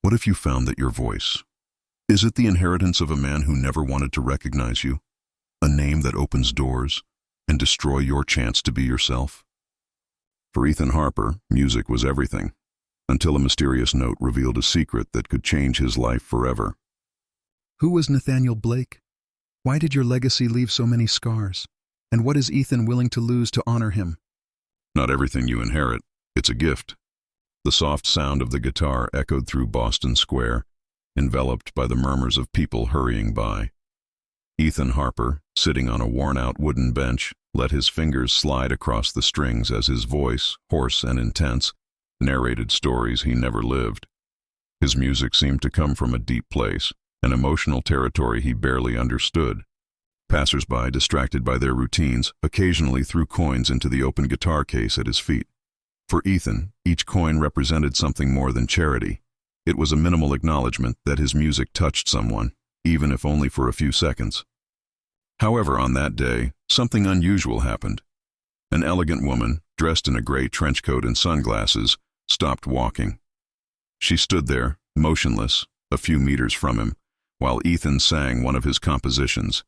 What if you found that your voice? Is it the inheritance of a man who never wanted to recognize you? A name that opens doors and destroy your chance to be yourself? For Ethan Harper, music was everything, until a mysterious note revealed a secret that could change his life forever. Who was Nathaniel Blake? Why did your legacy leave so many scars? And what is Ethan willing to lose to honor him? Not everything you inherit, it's a gift. The soft sound of the guitar echoed through Boston Square, enveloped by the murmurs of people hurrying by. Ethan Harper, sitting on a worn-out wooden bench, let his fingers slide across the strings as his voice, hoarse and intense, narrated stories he never lived. His music seemed to come from a deep place, an emotional territory he barely understood. Passers-by, distracted by their routines, occasionally threw coins into the open guitar case at his feet. For Ethan, each coin represented something more than charity. It was a minimal acknowledgement that his music touched someone, even if only for a few seconds. However, on that day, something unusual happened. An elegant woman, dressed in a gray trench coat and sunglasses, stopped walking. She stood there, motionless, a few meters from him, while Ethan sang one of his compositions.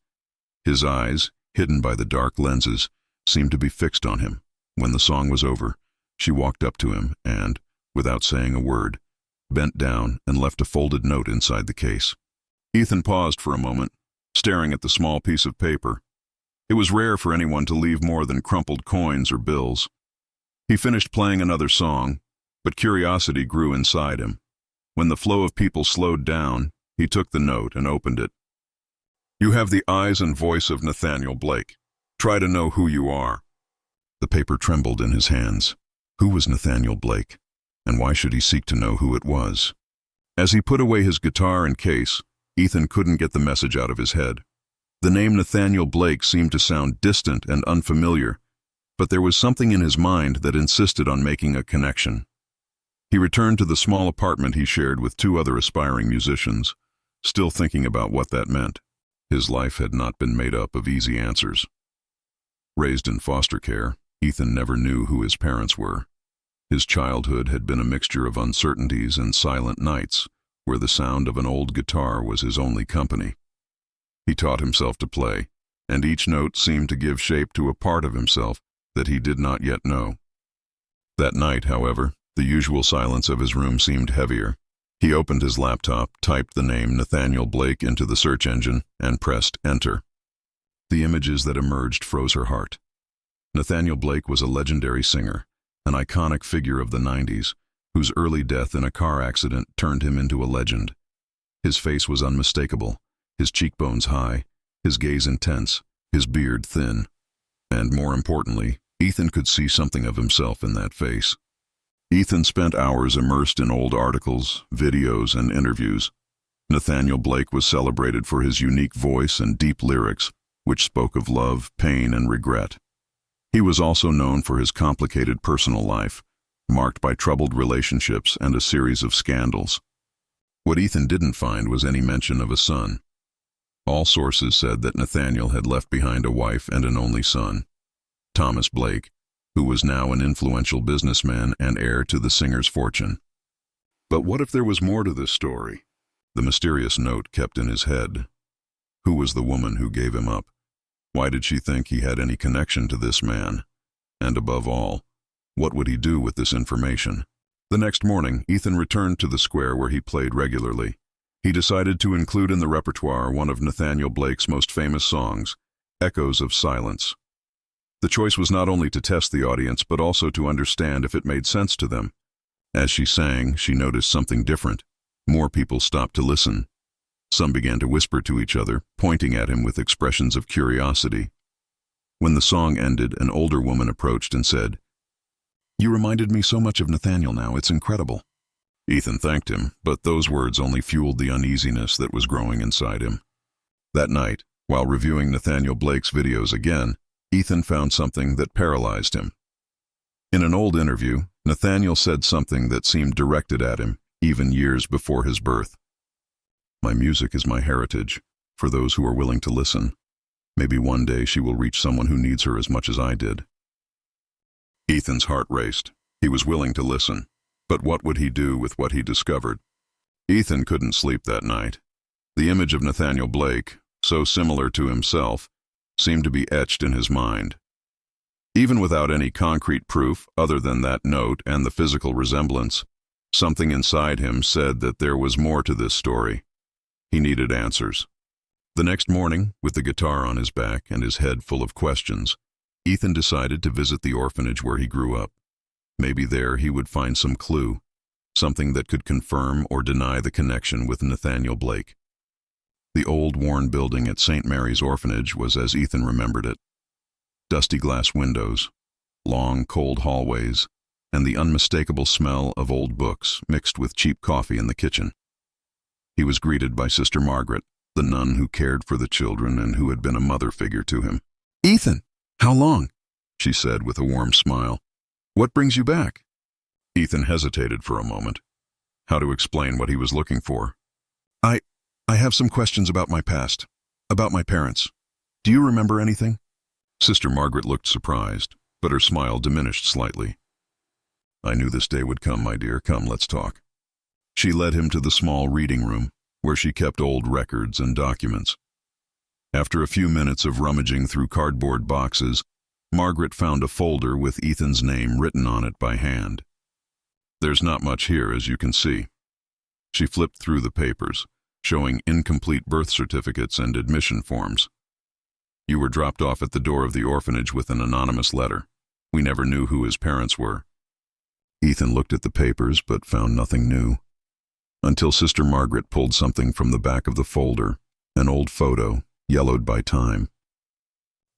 His eyes, hidden by the dark lenses, seemed to be fixed on him. When the song was over, she walked up to him and, without saying a word, bent down and left a folded note inside the case. Ethan paused for a moment, staring at the small piece of paper. It was rare for anyone to leave more than crumpled coins or bills. He finished playing another song, but curiosity grew inside him. When the flow of people slowed down, he took the note and opened it. "You have the eyes and voice of Nathaniel Blake. Try to know who you are." The paper trembled in his hands. Who was Nathaniel Blake, and why should he seek to know who it was? As he put away his guitar and case, Ethan couldn't get the message out of his head. The name Nathaniel Blake seemed to sound distant and unfamiliar, but there was something in his mind that insisted on making a connection. He returned to the small apartment he shared with two other aspiring musicians, still thinking about what that meant. His life had not been made up of easy answers. Raised in foster care, Ethan never knew who his parents were. His childhood had been a mixture of uncertainties and silent nights, where the sound of an old guitar was his only company. He taught himself to play, and each note seemed to give shape to a part of himself that he did not yet know. That night, however, the usual silence of his room seemed heavier. He opened his laptop, typed the name Nathaniel Blake into the search engine, and pressed enter. The images that emerged froze her heart. Nathaniel Blake was a legendary singer, an iconic figure of the 90s, whose early death in a car accident turned him into a legend. His face was unmistakable, his cheekbones high, his gaze intense, his beard thin. And more importantly, Ethan could see something of himself in that face. Ethan spent hours immersed in old articles, videos, and interviews. Nathaniel Blake was celebrated for his unique voice and deep lyrics, which spoke of love, pain, and regret. He was also known for his complicated personal life, marked by troubled relationships and a series of scandals. What Ethan didn't find was any mention of a son. All sources said that Nathaniel had left behind a wife and an only son, Thomas Blake, who was now an influential businessman and heir to the singer's fortune. But what if there was more to this story? The mysterious note kept in his head. Who was the woman who gave him up? Why did she think he had any connection to this man? And above all, what would he do with this information? The next morning, Ethan returned to the square where he played regularly. He decided to include in the repertoire one of Nathaniel Blake's most famous songs, Echoes of Silence. The choice was not only to test the audience, but also to understand if it made sense to them. As she sang, she noticed something different. More people stopped to listen. Some began to whisper to each other, pointing at him with expressions of curiosity. When the song ended, an older woman approached and said, "You reminded me so much of Nathaniel now, it's incredible." Ethan thanked him, but those words only fueled the uneasiness that was growing inside him. That night, while reviewing Nathaniel Blake's videos again, Ethan found something that paralyzed him. In an old interview, Nathaniel said something that seemed directed at him, even years before his birth. "My music is my heritage, for those who are willing to listen. Maybe one day she will reach someone who needs her as much as I did." Ethan's heart raced. He was willing to listen. But what would he do with what he discovered? Ethan couldn't sleep that night. The image of Nathaniel Blake, so similar to himself, seemed to be etched in his mind. Even without any concrete proof other than that note and the physical resemblance, something inside him said that there was more to this story. He needed answers. The next morning, with the guitar on his back and his head full of questions, Ethan decided to visit the orphanage where he grew up. Maybe there he would find some clue, something that could confirm or deny the connection with Nathaniel Blake. The old, worn building at St. Mary's Orphanage was as Ethan remembered it. Dusty glass windows, long, cold hallways, and the unmistakable smell of old books mixed with cheap coffee in the kitchen. He was greeted by Sister Margaret, the nun who cared for the children and who had been a mother figure to him. "Ethan, how long?" she said with a warm smile. "What brings you back?" Ethan hesitated for a moment. How to explain what he was looking for? I have some questions about my past, about my parents. Do you remember anything?" Sister Margaret looked surprised, but her smile diminished slightly. "I knew this day would come, my dear. Come, let's talk." She led him to the small reading room, where she kept old records and documents. After a few minutes of rummaging through cardboard boxes, Margaret found a folder with Ethan's name written on it by hand. "There's not much here, as you can see." She flipped through the papers, showing incomplete birth certificates and admission forms. "You were dropped off at the door of the orphanage with an anonymous letter. We never knew who his parents were." Ethan looked at the papers but found nothing new, until Sister Margaret pulled something from the back of the folder, an old photo, yellowed by time.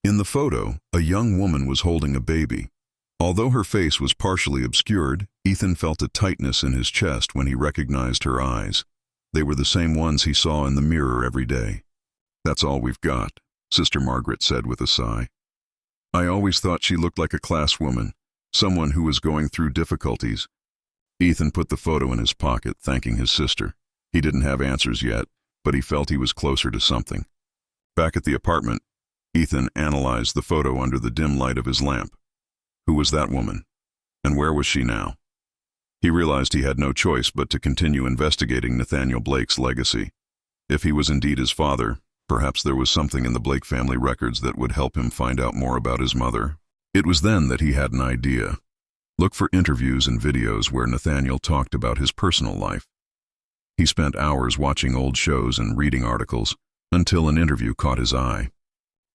In the photo, a young woman was holding a baby. Although her face was partially obscured, Ethan felt a tightness in his chest when he recognized her eyes. They were the same ones he saw in the mirror every day. "That's all we've got," Sister Margaret said with a sigh. "I always thought she looked like a class woman, someone who was going through difficulties." Ethan put the photo in his pocket, thanking his sister. He didn't have answers yet, but he felt he was closer to something. Back at the apartment, Ethan analyzed the photo under the dim light of his lamp. Who was that woman? And where was she now? He realized he had no choice but to continue investigating Nathaniel Blake's legacy. If he was indeed his father, perhaps there was something in the Blake family records that would help him find out more about his mother. It was then that he had an idea. Look for interviews and videos where Nathaniel talked about his personal life. He spent hours watching old shows and reading articles until an interview caught his eye.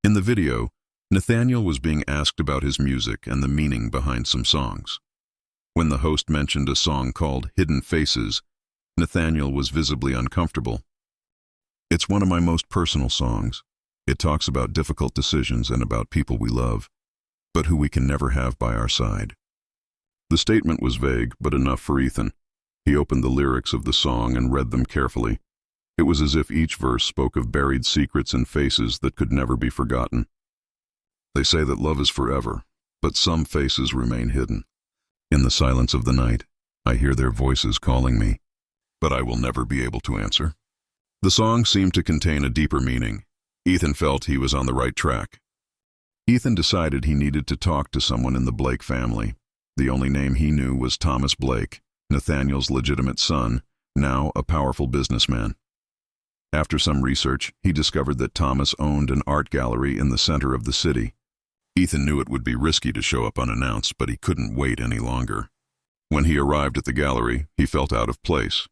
In the video, Nathaniel was being asked about his music and the meaning behind some songs. When the host mentioned a song called Hidden Faces, Nathaniel was visibly uncomfortable. "It's one of my most personal songs. It talks about difficult decisions and about people we love, but who we can never have by our side." The statement was vague, but enough for Ethan. He opened the lyrics of the song and read them carefully. It was as if each verse spoke of buried secrets and faces that could never be forgotten. "They say that love is forever, but some faces remain hidden. In the silence of the night, I hear their voices calling me, but I will never be able to answer." The song seemed to contain a deeper meaning. Ethan felt he was on the right track. Ethan decided he needed to talk to someone in the Blake family. The only name he knew was Thomas Blake, Nathaniel's legitimate son, now a powerful businessman. After some research, he discovered that Thomas owned an art gallery in the center of the city. Ethan knew it would be risky to show up unannounced, but he couldn't wait any longer. When he arrived at the gallery, he felt out of place.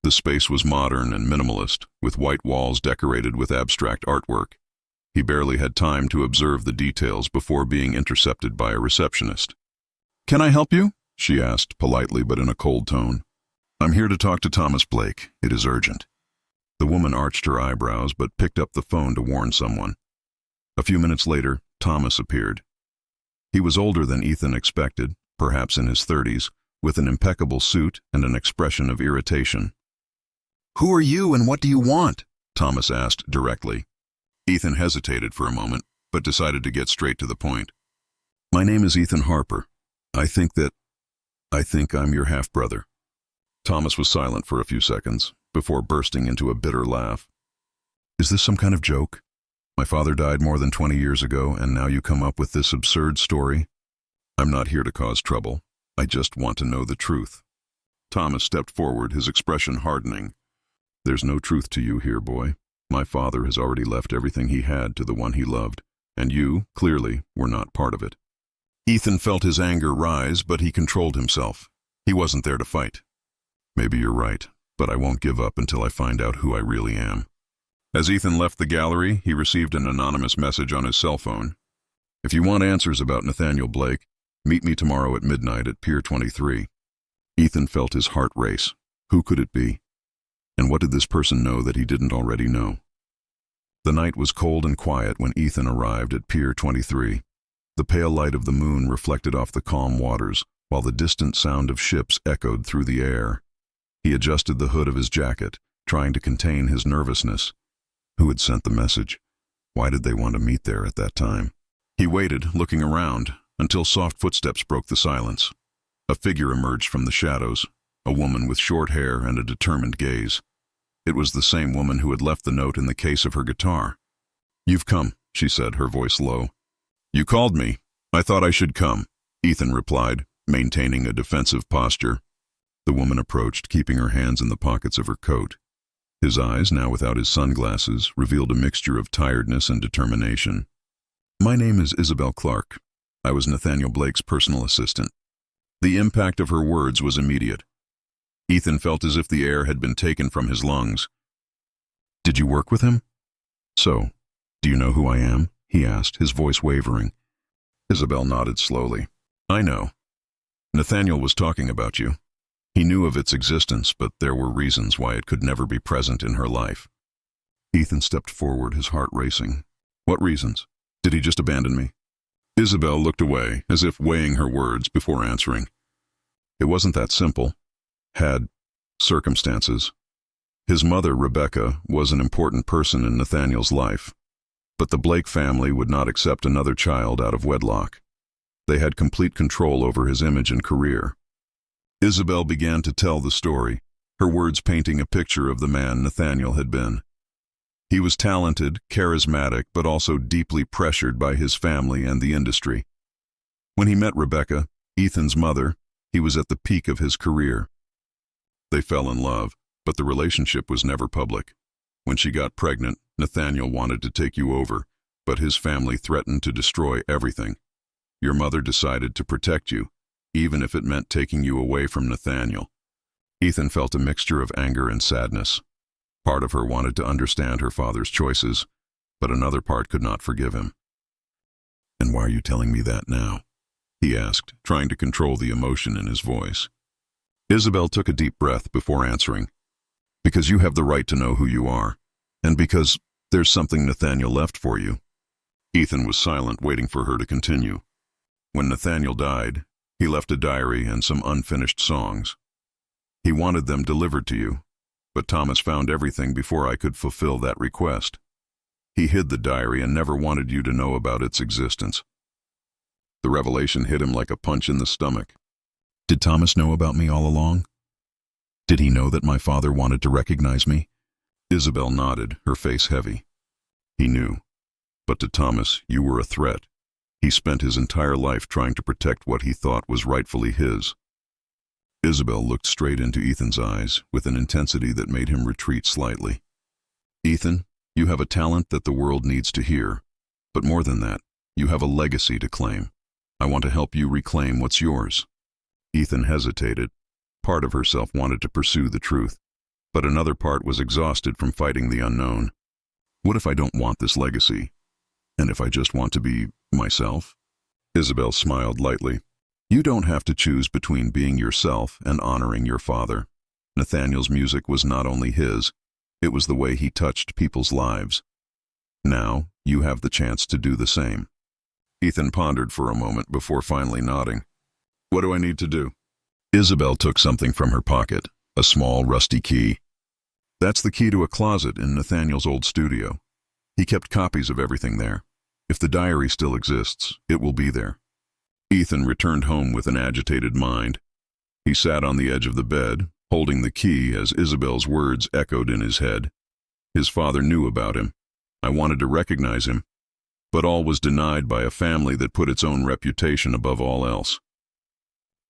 The space was modern and minimalist, with white walls decorated with abstract artwork. He barely had time to observe the details before being intercepted by a receptionist. "Can I help you?" she asked, politely but in a cold tone. "I'm here to talk to Thomas Blake. It is urgent." The woman arched her eyebrows but picked up the phone to warn someone. A few minutes later, Thomas appeared. He was older than Ethan expected, perhaps in his 30s, with an impeccable suit and an expression of irritation. "Who are you and what do you want?" Thomas asked directly. Ethan hesitated for a moment, but decided to get straight to the point. "My name is Ethan Harper. I think I'm your half-brother." Thomas was silent for a few seconds, before bursting into a bitter laugh. "Is this some kind of joke? My father died more than 20 years ago, and now you come up with this absurd story? I'm not here to cause trouble. I just want to know the truth." Thomas stepped forward, his expression hardening. "There's no truth to you here, boy. My father has already left everything he had to the one he loved, and you, clearly, were not part of it." Ethan felt his anger rise, but he controlled himself. He wasn't there to fight. "Maybe you're right, but I won't give up until I find out who I really am." As Ethan left the gallery, he received an anonymous message on his cell phone. "If you want answers about Nathaniel Blake, meet me tomorrow at midnight at Pier 23. Ethan felt his heart race. Who could it be? And what did this person know that he didn't already know? The night was cold and quiet when Ethan arrived at Pier 23. The pale light of the moon reflected off the calm waters, while the distant sound of ships echoed through the air. He adjusted the hood of his jacket, trying to contain his nervousness. Who had sent the message? Why did they want to meet there at that time? He waited, looking around, until soft footsteps broke the silence. A figure emerged from the shadows, a woman with short hair and a determined gaze. It was the same woman who had left the note in the case of her guitar. "You've come," she said, her voice low. "You called me. I thought I should come," Ethan replied, maintaining a defensive posture. The woman approached, keeping her hands in the pockets of her coat. His eyes, now without his sunglasses, revealed a mixture of tiredness and determination. "My name is Isabel Clark. I was Nathaniel Blake's personal assistant." The impact of her words was immediate. Ethan felt as if the air had been taken from his lungs. "Did you work with him?" "So, do you know who I am?" he asked, his voice wavering. Isabel nodded slowly. "I know. Nathaniel was talking about you. He knew of its existence, but there were reasons why it could never be present in her life." Ethan stepped forward, his heart racing. "What reasons? Did he just abandon me?" Isabel looked away, as if weighing her words before answering. "It wasn't that simple. Had circumstances. His mother, Rebecca, was an important person in Nathaniel's life, but the Blake family would not accept another child out of wedlock. They had complete control over his image and career." Isabel began to tell the story, her words painting a picture of the man Nathaniel had been. He was talented, charismatic, but also deeply pressured by his family and the industry. When he met Rebecca, Ethan's mother, he was at the peak of his career. They fell in love, but the relationship was never public. When she got pregnant, Nathaniel wanted to take you over, but his family threatened to destroy everything. Your mother decided to protect you, even if it meant taking you away from Nathaniel. Ethan felt a mixture of anger and sadness. Part of her wanted to understand her father's choices, but another part could not forgive him. "And why are you telling me that now?" he asked, trying to control the emotion in his voice. Isabel took a deep breath before answering. "Because you have the right to know who you are, and because there's something Nathaniel left for you." Ethan was silent, waiting for her to continue. "When Nathaniel died, he left a diary and some unfinished songs. He wanted them delivered to you, but Thomas found everything before I could fulfill that request. He hid the diary and never wanted you to know about its existence." The revelation hit him like a punch in the stomach. "Did Thomas know about me all along? Did he know that my father wanted to recognize me?" Isabel nodded, her face heavy. "He knew. But to Thomas, you were a threat. He spent his entire life trying to protect what he thought was rightfully his." Isabel looked straight into Ethan's eyes with an intensity that made him retreat slightly. "Ethan, you have a talent that the world needs to hear. But more than that, you have a legacy to claim. I want to help you reclaim what's yours." Ethan hesitated. Part of herself wanted to pursue the truth, but another part was exhausted from fighting the unknown. What if I don't want this legacy? And if I just want to be myself? Isabel smiled lightly. "You don't have to choose between being yourself and honoring your father. Nathaniel's music was not only his, it was the way he touched people's lives. Now, you have the chance to do the same." Ethan pondered for a moment before finally nodding. "What do I need to do?" Isabel took something from her pocket, a small, rusty key. "That's the key to a closet in Nathaniel's old studio. He kept copies of everything there. If the diary still exists, it will be there." Ethan returned home with an agitated mind. He sat on the edge of the bed, holding the key as Isabel's words echoed in his head. His father knew about him. I wanted to recognize him, but all was denied by a family that put its own reputation above all else.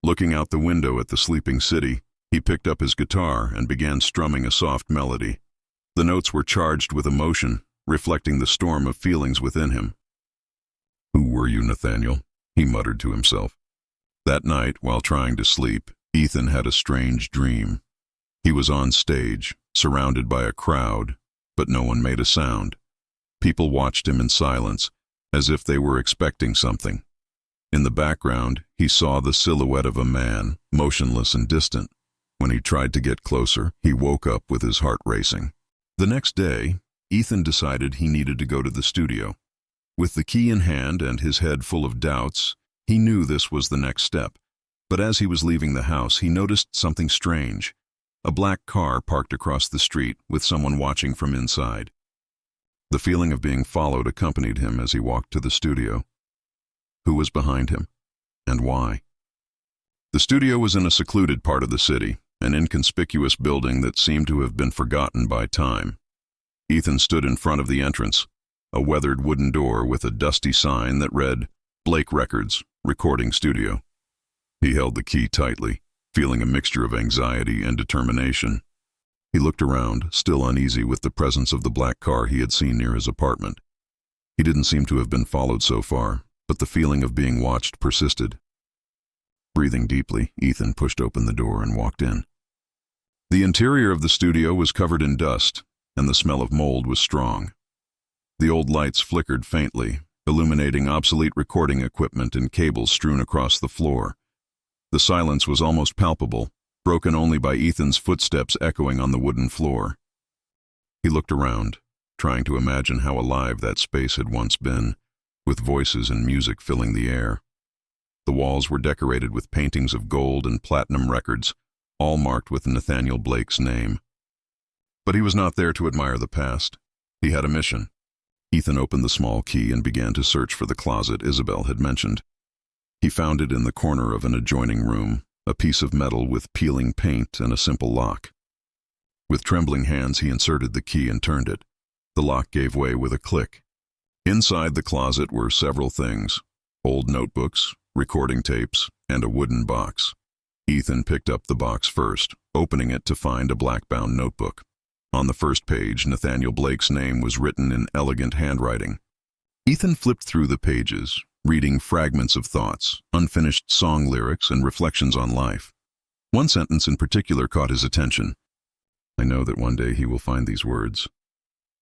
Looking out the window at the sleeping city, He picked up his guitar and began strumming a soft melody. The notes were charged with emotion, reflecting the storm of feelings within him. "Who were you, Nathaniel?" he muttered to himself. That night, while trying to sleep, Ethan had a strange dream. He was on stage, surrounded by a crowd, but no one made a sound. People watched him in silence, as if they were expecting something. In the background, he saw the silhouette of a man, motionless and distant. When he tried to get closer, he woke up with his heart racing. The next day, Ethan decided he needed to go to the studio. With the key in hand and his head full of doubts, he knew this was the next step. But as he was leaving the house, he noticed something strange. A black car parked across the street with someone watching from inside. The feeling of being followed accompanied him as he walked to the studio. Who was behind him, and why? The studio was in a secluded part of the city, an inconspicuous building that seemed to have been forgotten by time. Ethan stood in front of the entrance, a weathered wooden door with a dusty sign that read, "Blake Records, Recording Studio." He held the key tightly, feeling a mixture of anxiety and determination. He looked around, still uneasy with the presence of the black car he had seen near his apartment. He didn't seem to have been followed so far, but the feeling of being watched persisted. Breathing deeply, Ethan pushed open the door and walked in. The interior of the studio was covered in dust, and the smell of mold was strong. The old lights flickered faintly, illuminating obsolete recording equipment and cables strewn across the floor. The silence was almost palpable, broken only by Ethan's footsteps echoing on the wooden floor. He looked around, trying to imagine how alive that space had once been, with voices and music filling the air. The walls were decorated with paintings of gold and platinum records, all marked with Nathaniel Blake's name. But he was not there to admire the past. He had a mission. Ethan opened the small key and began to search for the closet Isabel had mentioned. He found it in the corner of an adjoining room, a piece of metal with peeling paint and a simple lock. With trembling hands, he inserted the key and turned it. The lock gave way with a click. Inside the closet were several things: old notebooks, recording tapes, and a wooden box. Ethan picked up the box first, opening it to find a black-bound notebook. On the first page, Nathaniel Blake's name was written in elegant handwriting. Ethan flipped through the pages, reading fragments of thoughts, unfinished song lyrics, and reflections on life. One sentence in particular caught his attention. "I know that one day he will find these words.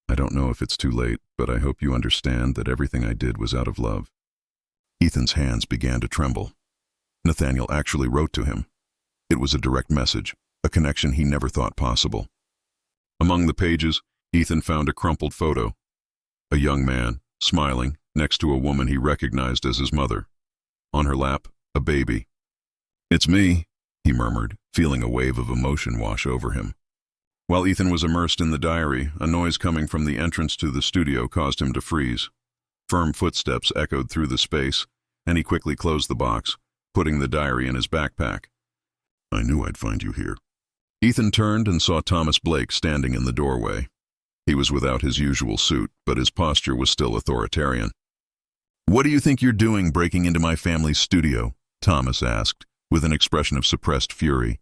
I don't know if it's too late, but I hope you understand that everything I did was out of love." Ethan's hands began to tremble. Nathaniel actually wrote to him. It was a direct message, a connection he never thought possible. Among the pages, Ethan found a crumpled photo. A young man, smiling, next to a woman he recognized as his mother. On her lap, a baby. "It's me," he murmured, feeling a wave of emotion wash over him. While Ethan was immersed in the diary, a noise coming from the entrance to the studio caused him to freeze. Firm footsteps echoed through the space, and he quickly closed the box, putting the diary in his backpack. "I knew I'd find you here." Ethan turned and saw Thomas Blake standing in the doorway. He was without his usual suit, but his posture was still authoritarian. "What do you think you're doing breaking into my family's studio?" Thomas asked, with an expression of suppressed fury.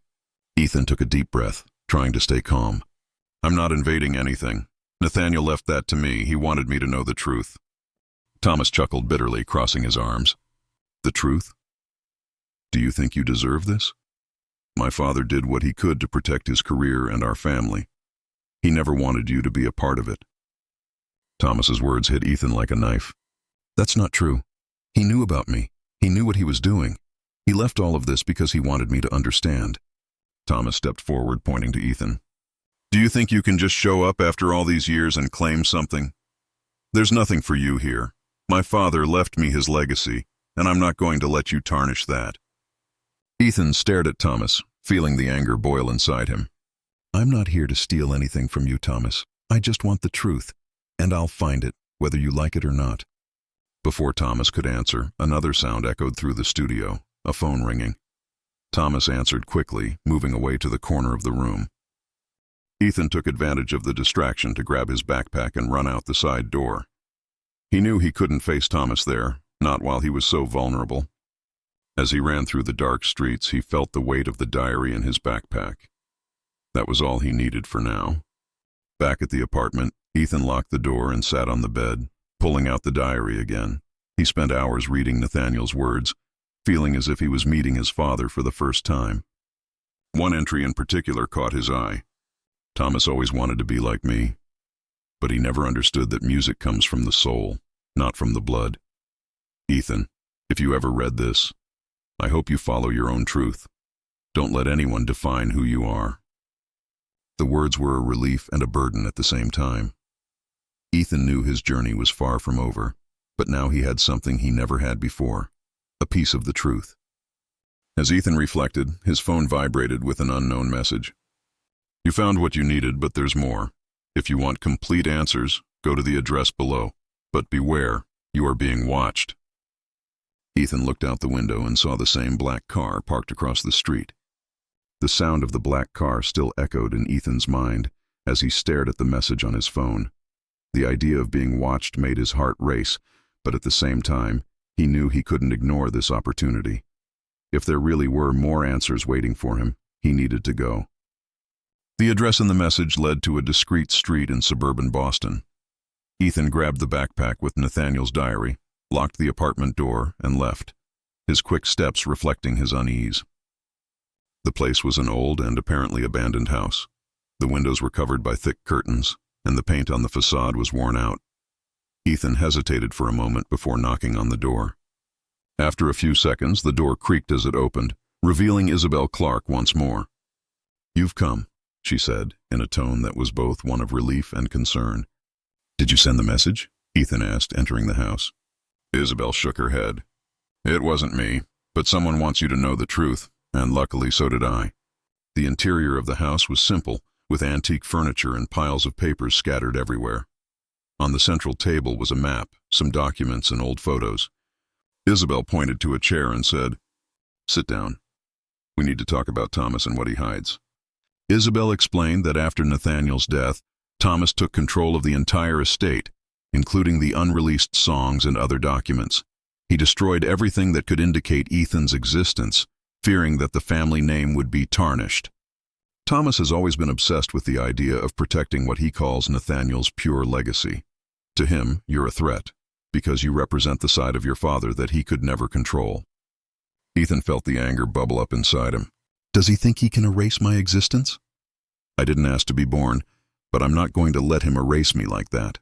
Ethan took a deep breath, trying to stay calm. "I'm not invading anything. Nathaniel left that to me. He wanted me to know the truth." Thomas chuckled bitterly, crossing his arms. "The truth? Do you think you deserve this? My father did what he could to protect his career and our family. He never wanted you to be a part of it." Thomas's words hit Ethan like a knife. "That's not true. He knew about me. He knew what he was doing. He left all of this because he wanted me to understand." Thomas stepped forward, pointing to Ethan. "Do you think you can just show up after all these years and claim something? There's nothing for you here. My father left me his legacy, and I'm not going to let you tarnish that." Ethan stared at Thomas, feeling the anger boil inside him. "I'm not here to steal anything from you, Thomas. I just want the truth, and I'll find it, whether you like it or not." Before Thomas could answer, another sound echoed through the studio, a phone ringing. Thomas answered quickly, moving away to the corner of the room. Ethan took advantage of the distraction to grab his backpack and run out the side door. He knew he couldn't face Thomas there, not while he was so vulnerable. As he ran through the dark streets, he felt the weight of the diary in his backpack. That was all he needed for now. Back at the apartment, Ethan locked the door and sat on the bed, pulling out the diary again. He spent hours reading Nathaniel's words, feeling as if he was meeting his father for the first time. One entry in particular caught his eye. Thomas always wanted to be like me, but he never understood that music comes from the soul, not from the blood. Ethan, if you ever read this, I hope you follow your own truth. Don't let anyone define who you are. The words were a relief and a burden at the same time. Ethan knew his journey was far from over, but now he had something he never had before, a piece of the truth. As Ethan reflected, his phone vibrated with an unknown message. You found what you needed, but there's more. If you want complete answers, go to the address below. But beware, you are being watched. Ethan looked out the window and saw the same black car parked across the street. The sound of the black car still echoed in Ethan's mind as he stared at the message on his phone. The idea of being watched made his heart race, but at the same time, he knew he couldn't ignore this opportunity. If there really were more answers waiting for him, he needed to go. The address in the message led to a discreet street in suburban Boston. Ethan grabbed the backpack with Nathaniel's diary, locked the apartment door, and left, his quick steps reflecting his unease. The place was an old and apparently abandoned house. The windows were covered by thick curtains, and the paint on the facade was worn out. Ethan hesitated for a moment before knocking on the door. After a few seconds, the door creaked as it opened, revealing Isabel Clark once more. "You've come," she said, in a tone that was both one of relief and concern. "Did you send the message?" Ethan asked, entering the house. Isabel shook her head. "It wasn't me, but someone wants you to know the truth, and luckily so did I." The interior of the house was simple, with antique furniture and piles of papers scattered everywhere. On the central table was a map, some documents, and old photos. Isabel pointed to a chair and said, "Sit down. We need to talk about Thomas and what he hides." Isabel explained that after Nathaniel's death, Thomas took control of the entire estate, including the unreleased songs and other documents. He destroyed everything that could indicate Ethan's existence, fearing that the family name would be tarnished. Thomas has always been obsessed with the idea of protecting what he calls Nathaniel's pure legacy. To him, you're a threat, because you represent the side of your father that he could never control. Ethan felt the anger bubble up inside him. Does he think he can erase my existence? I didn't ask to be born, but I'm not going to let him erase me like that.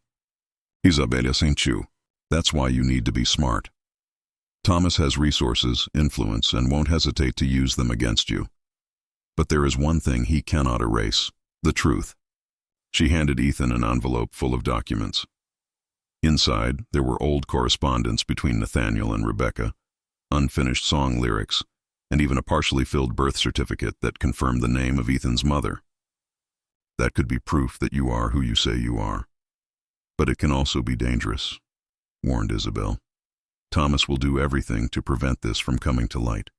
Isabella ain't you. That's why you need to be smart. Thomas has resources, influence, and won't hesitate to use them against you. But there is one thing he cannot erase, the truth. She handed Ethan an envelope full of documents. Inside, there were old correspondence between Nathaniel and Rebecca, unfinished song lyrics, and even a partially filled birth certificate that confirmed the name of Ethan's mother. That could be proof that you are who you say you are. But it can also be dangerous, warned Isabel. Thomas will do everything to prevent this from coming to light.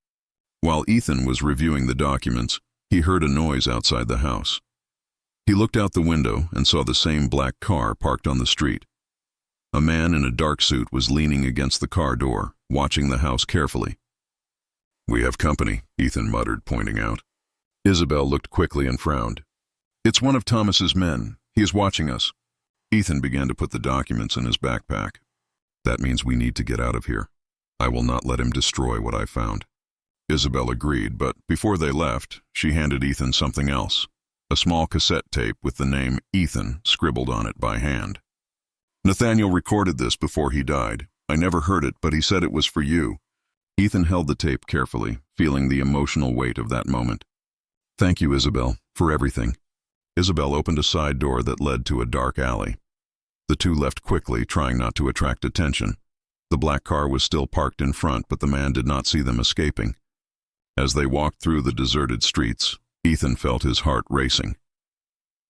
While Ethan was reviewing the documents, he heard a noise outside the house. He looked out the window and saw the same black car parked on the street. A man in a dark suit was leaning against the car door, watching the house carefully. "We have company," Ethan muttered, pointing out. Isabel looked quickly and frowned. "It's one of Thomas's men. He is watching us." Ethan began to put the documents in his backpack. "That means we need to get out of here. I will not let him destroy what I found." Isabel agreed, but before they left, she handed Ethan something else, a small cassette tape with the name Ethan scribbled on it by hand. "Nathaniel recorded this before he died. I never heard it, but he said it was for you." Ethan held the tape carefully, feeling the emotional weight of that moment. "Thank you, Isabel, for everything." Isabel opened a side door that led to a dark alley. The two left quickly, trying not to attract attention. The black car was still parked in front, but the man did not see them escaping. As they walked through the deserted streets, Ethan felt his heart racing.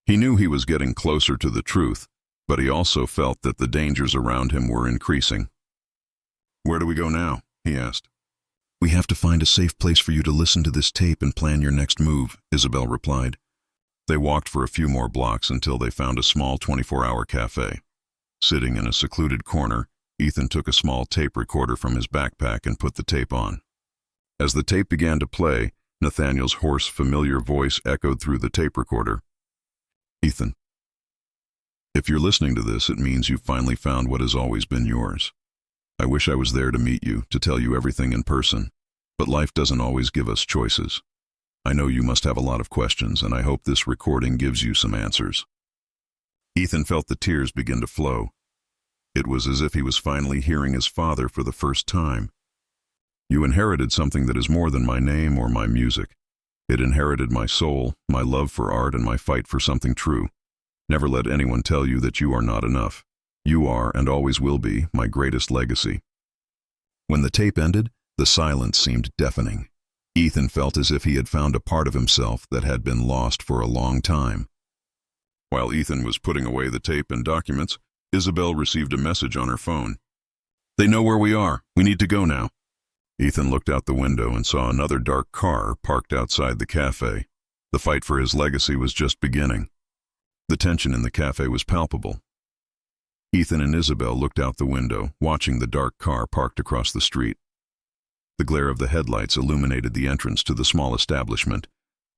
He knew he was getting closer to the truth, but he also felt that the dangers around him were increasing. "Where do we go now?" he asked. "We have to find a safe place for you to listen to this tape and plan your next move," Isabel replied. They walked for a few more blocks until they found a small 24-hour cafe. Sitting in a secluded corner, Ethan took a small tape recorder from his backpack and put the tape on. As the tape began to play, Nathaniel's hoarse, familiar voice echoed through the tape recorder. Ethan, if you're listening to this, it means you've finally found what has always been yours. I wish I was there to meet you, to tell you everything in person, but life doesn't always give us choices. I know you must have a lot of questions, and I hope this recording gives you some answers. Ethan felt the tears begin to flow. It was as if he was finally hearing his father for the first time. You inherited something that is more than my name or my music. It inherited my soul, my love for art, and my fight for something true. Never let anyone tell you that you are not enough. You are, and always will be, my greatest legacy. When the tape ended, the silence seemed deafening. Ethan felt as if he had found a part of himself that had been lost for a long time. While Ethan was putting away the tape and documents, Isabel received a message on her phone. They know where we are. We need to go now. Ethan looked out the window and saw another dark car parked outside the cafe. The fight for his legacy was just beginning. The tension in the cafe was palpable. Ethan and Isabel looked out the window, watching the dark car parked across the street. The glare of the headlights illuminated the entrance to the small establishment,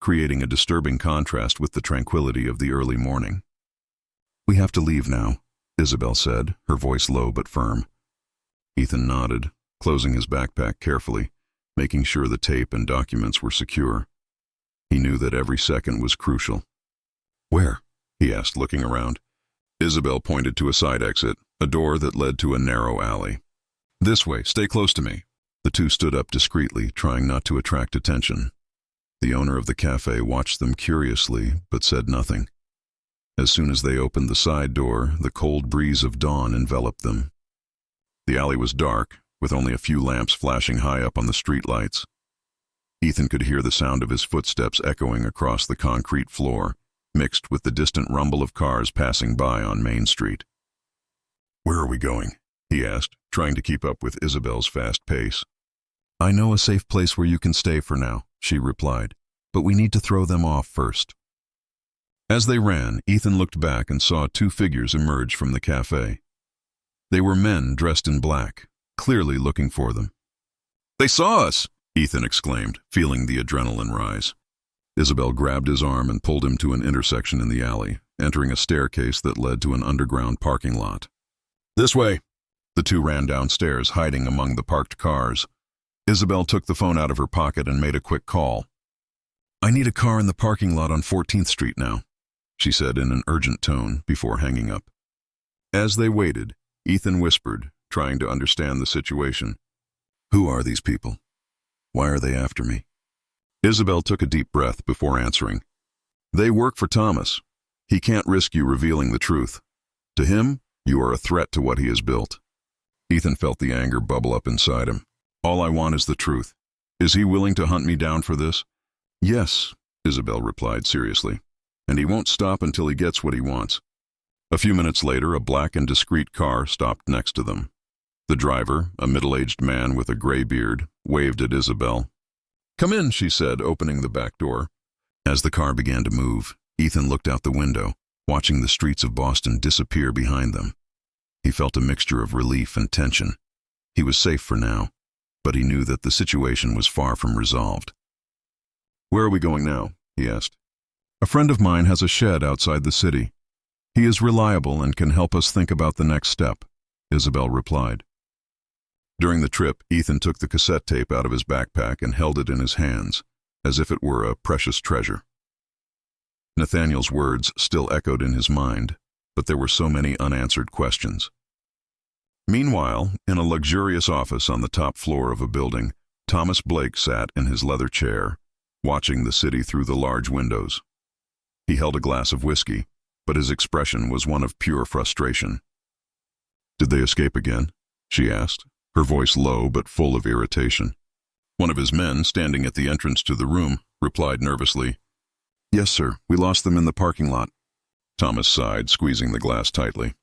creating a disturbing contrast with the tranquility of the early morning. We have to leave now, Isabel said, her voice low but firm. Ethan nodded, closing his backpack carefully, making sure the tape and documents were secure. He knew that every second was crucial. Where? He asked, looking around. Isabel pointed to a side exit, a door that led to a narrow alley. This way, stay close to me. The two stood up discreetly, trying not to attract attention. The owner of the cafe watched them curiously, but said nothing. As soon as they opened the side door, the cold breeze of dawn enveloped them. The alley was dark, with only a few lamps flashing high up on the streetlights. Ethan could hear the sound of his footsteps echoing across the concrete floor, mixed with the distant rumble of cars passing by on Main Street. Where are we going? He asked, trying to keep up with Isabel's fast pace. I know a safe place where you can stay for now, she replied, but we need to throw them off first. As they ran, Ethan looked back and saw two figures emerge from the cafe. They were men dressed in black, clearly looking for them. They saw us! Ethan exclaimed, feeling the adrenaline rise. Isabel grabbed his arm and pulled him to an intersection in the alley, entering a staircase that led to an underground parking lot. This way! The two ran downstairs, hiding among the parked cars. Isabel took the phone out of her pocket and made a quick call. I need a car in the parking lot on 14th Street now, she said in an urgent tone before hanging up. As they waited, Ethan whispered, trying to understand the situation. Who are these people? Why are they after me? Isabel took a deep breath before answering. They work for Thomas. He can't risk you revealing the truth. To him, you are a threat to what he has built. Ethan felt the anger bubble up inside him. All I want is the truth. Is he willing to hunt me down for this? Yes, Isabel replied seriously, and he won't stop until he gets what he wants. A few minutes later, a black and discreet car stopped next to them. The driver, a middle-aged man with a gray beard, waved at Isabel. Come in, she said, opening the back door. As the car began to move, Ethan looked out the window, watching the streets of Boston disappear behind them. He felt a mixture of relief and tension. He was safe for now, but he knew that the situation was far from resolved. Where are we going now? He asked. A friend of mine has a shed outside the city. He is reliable and can help us think about the next step, Isabel replied. During the trip, Ethan took the cassette tape out of his backpack and held it in his hands, as if it were a precious treasure. Nathaniel's words still echoed in his mind, but there were so many unanswered questions. Meanwhile, in a luxurious office on the top floor of a building, Thomas Blake sat in his leather chair, watching the city through the large windows. He held a glass of whiskey, but his expression was one of pure frustration. Did they escape again? She asked, her voice low but full of irritation. One of his men, standing at the entrance to the room, replied nervously, Yes, sir, we lost them in the parking lot. Thomas sighed, squeezing the glass tightly.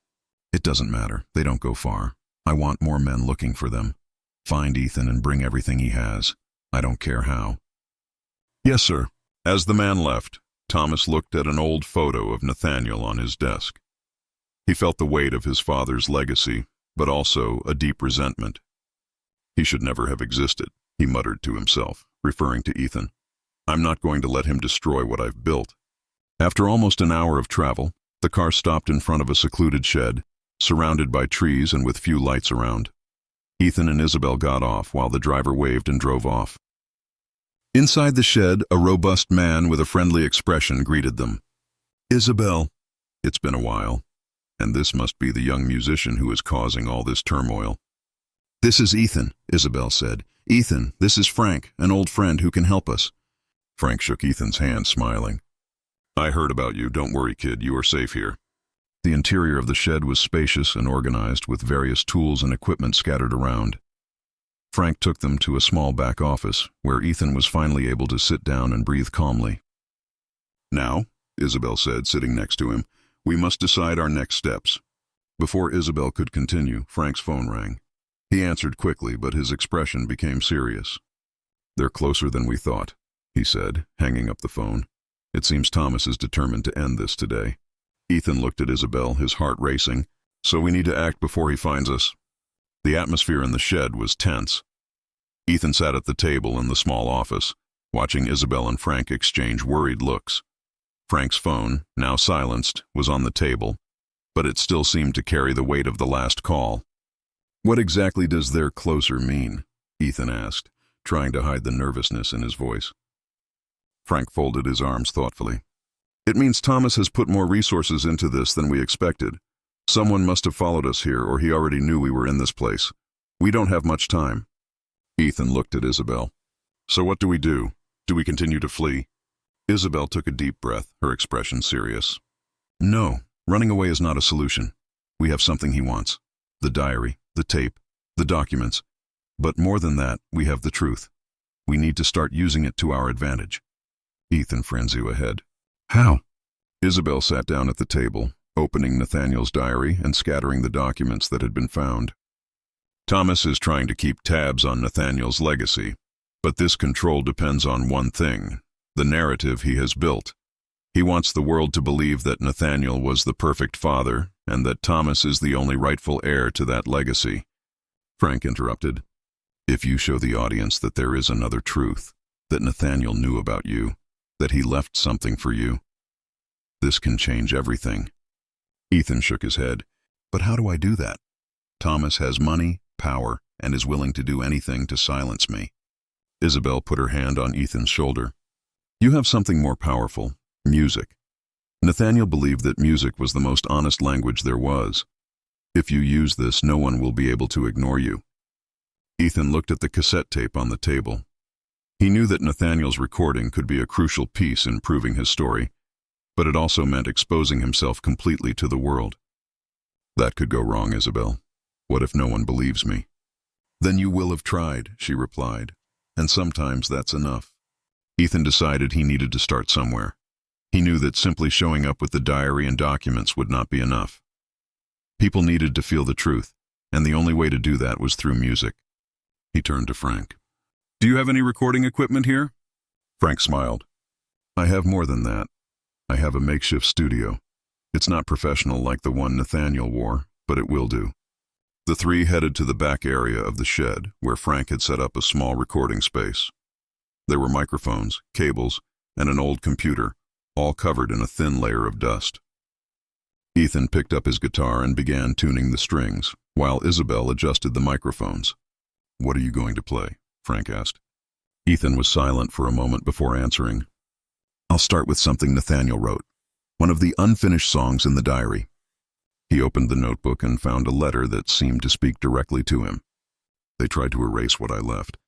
It doesn't matter, they don't go far. I want more men looking for them. Find Ethan and bring everything he has. I don't care how. Yes, sir. As the man left, Thomas looked at an old photo of Nathaniel on his desk. He felt the weight of his father's legacy, but also a deep resentment. He should never have existed, he muttered to himself, referring to Ethan. I'm not going to let him destroy what I've built. After almost an hour of travel, the car stopped in front of a secluded shed, surrounded by trees and with few lights around. Ethan and Isabel got off while the driver waved and drove off. Inside the shed, a robust man with a friendly expression greeted them. Isabel, it's been a while, and this must be the young musician who is causing all this turmoil. This is Ethan, Isabel said. Ethan, this is Frank, an old friend who can help us. Frank shook Ethan's hand, smiling. I heard about you. Don't worry, kid. You are safe here. The interior of the shed was spacious and organized, with various tools and equipment scattered around. Frank took them to a small back office, where Ethan was finally able to sit down and breathe calmly. Now, Isabel said, sitting next to him, we must decide our next steps. Before Isabel could continue, Frank's phone rang. He answered quickly, but his expression became serious. They're closer than we thought, he said, hanging up the phone. It seems Thomas is determined to end this today. Ethan looked at Isabel, his heart racing. So we need to act before he finds us. The atmosphere in the shed was tense. Ethan sat at the table in the small office, watching Isabel and Frank exchange worried looks. Frank's phone, now silenced, was on the table, but it still seemed to carry the weight of the last call. What exactly does "they're closer" mean? Ethan asked, trying to hide the nervousness in his voice. Frank folded his arms thoughtfully. It means Thomas has put more resources into this than we expected. Someone must have followed us here, or he already knew we were in this place. We don't have much time. Ethan looked at Isabel. So what do we do? Do we continue to flee? Isabel took a deep breath, her expression serious. No, running away is not a solution. We have something he wants. The diary, the tape, the documents. But more than that, we have the truth. We need to start using it to our advantage. Ethan frenzied ahead. How? Isabel sat down at the table, opening Nathaniel's diary and scattering the documents that had been found. Thomas is trying to keep tabs on Nathaniel's legacy, but this control depends on one thing, the narrative he has built. He wants the world to believe that Nathaniel was the perfect father and that Thomas is the only rightful heir to that legacy. Frank interrupted. If you show the audience that there is another truth, that Nathaniel knew about you, that he left something for you, this can change everything. Ethan shook his head. But how do I do that? Thomas has money, power, and is willing to do anything to silence me. Isabel put her hand on Ethan's shoulder. You have something more powerful, music. Nathaniel believed that music was the most honest language there was. If you use this, no one will be able to ignore you. Ethan looked at the cassette tape on the table. He knew that Nathaniel's recording could be a crucial piece in proving his story, but it also meant exposing himself completely to the world. That could go wrong, Isabel. What if no one believes me? Then you will have tried, she replied, and sometimes that's enough. Ethan decided he needed to start somewhere. He knew that simply showing up with the diary and documents would not be enough. People needed to feel the truth, and the only way to do that was through music. He turned to Frank. Do you have any recording equipment here? Frank smiled. I have more than that. I have a makeshift studio. It's not professional like the one Nathaniel wore, but it will do. The three headed to the back area of the shed, where Frank had set up a small recording space. There were microphones, cables, and an old computer, all covered in a thin layer of dust. Ethan picked up his guitar and began tuning the strings, while Isabel adjusted the microphones. What are you going to play? Frank asked. Ethan was silent for a moment before answering. I'll start with something Nathaniel wrote, one of the unfinished songs in the diary. He opened the notebook and found a letter that seemed to speak directly to him. They tried to erase what I left,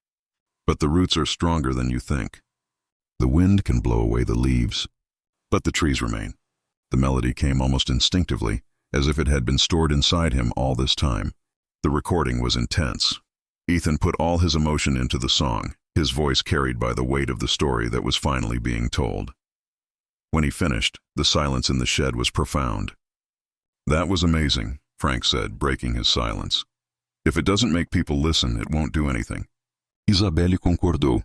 but the roots are stronger than you think. The wind can blow away the leaves, but the trees remain. The melody came almost instinctively, as if it had been stored inside him all this time. The recording was intense. Ethan put all his emotion into the song, his voice carried by the weight of the story that was finally being told. When he finished, the silence in the shed was profound. That was amazing, Frank said, breaking his silence. If it doesn't make people listen, it won't do anything. Isabelle concordou.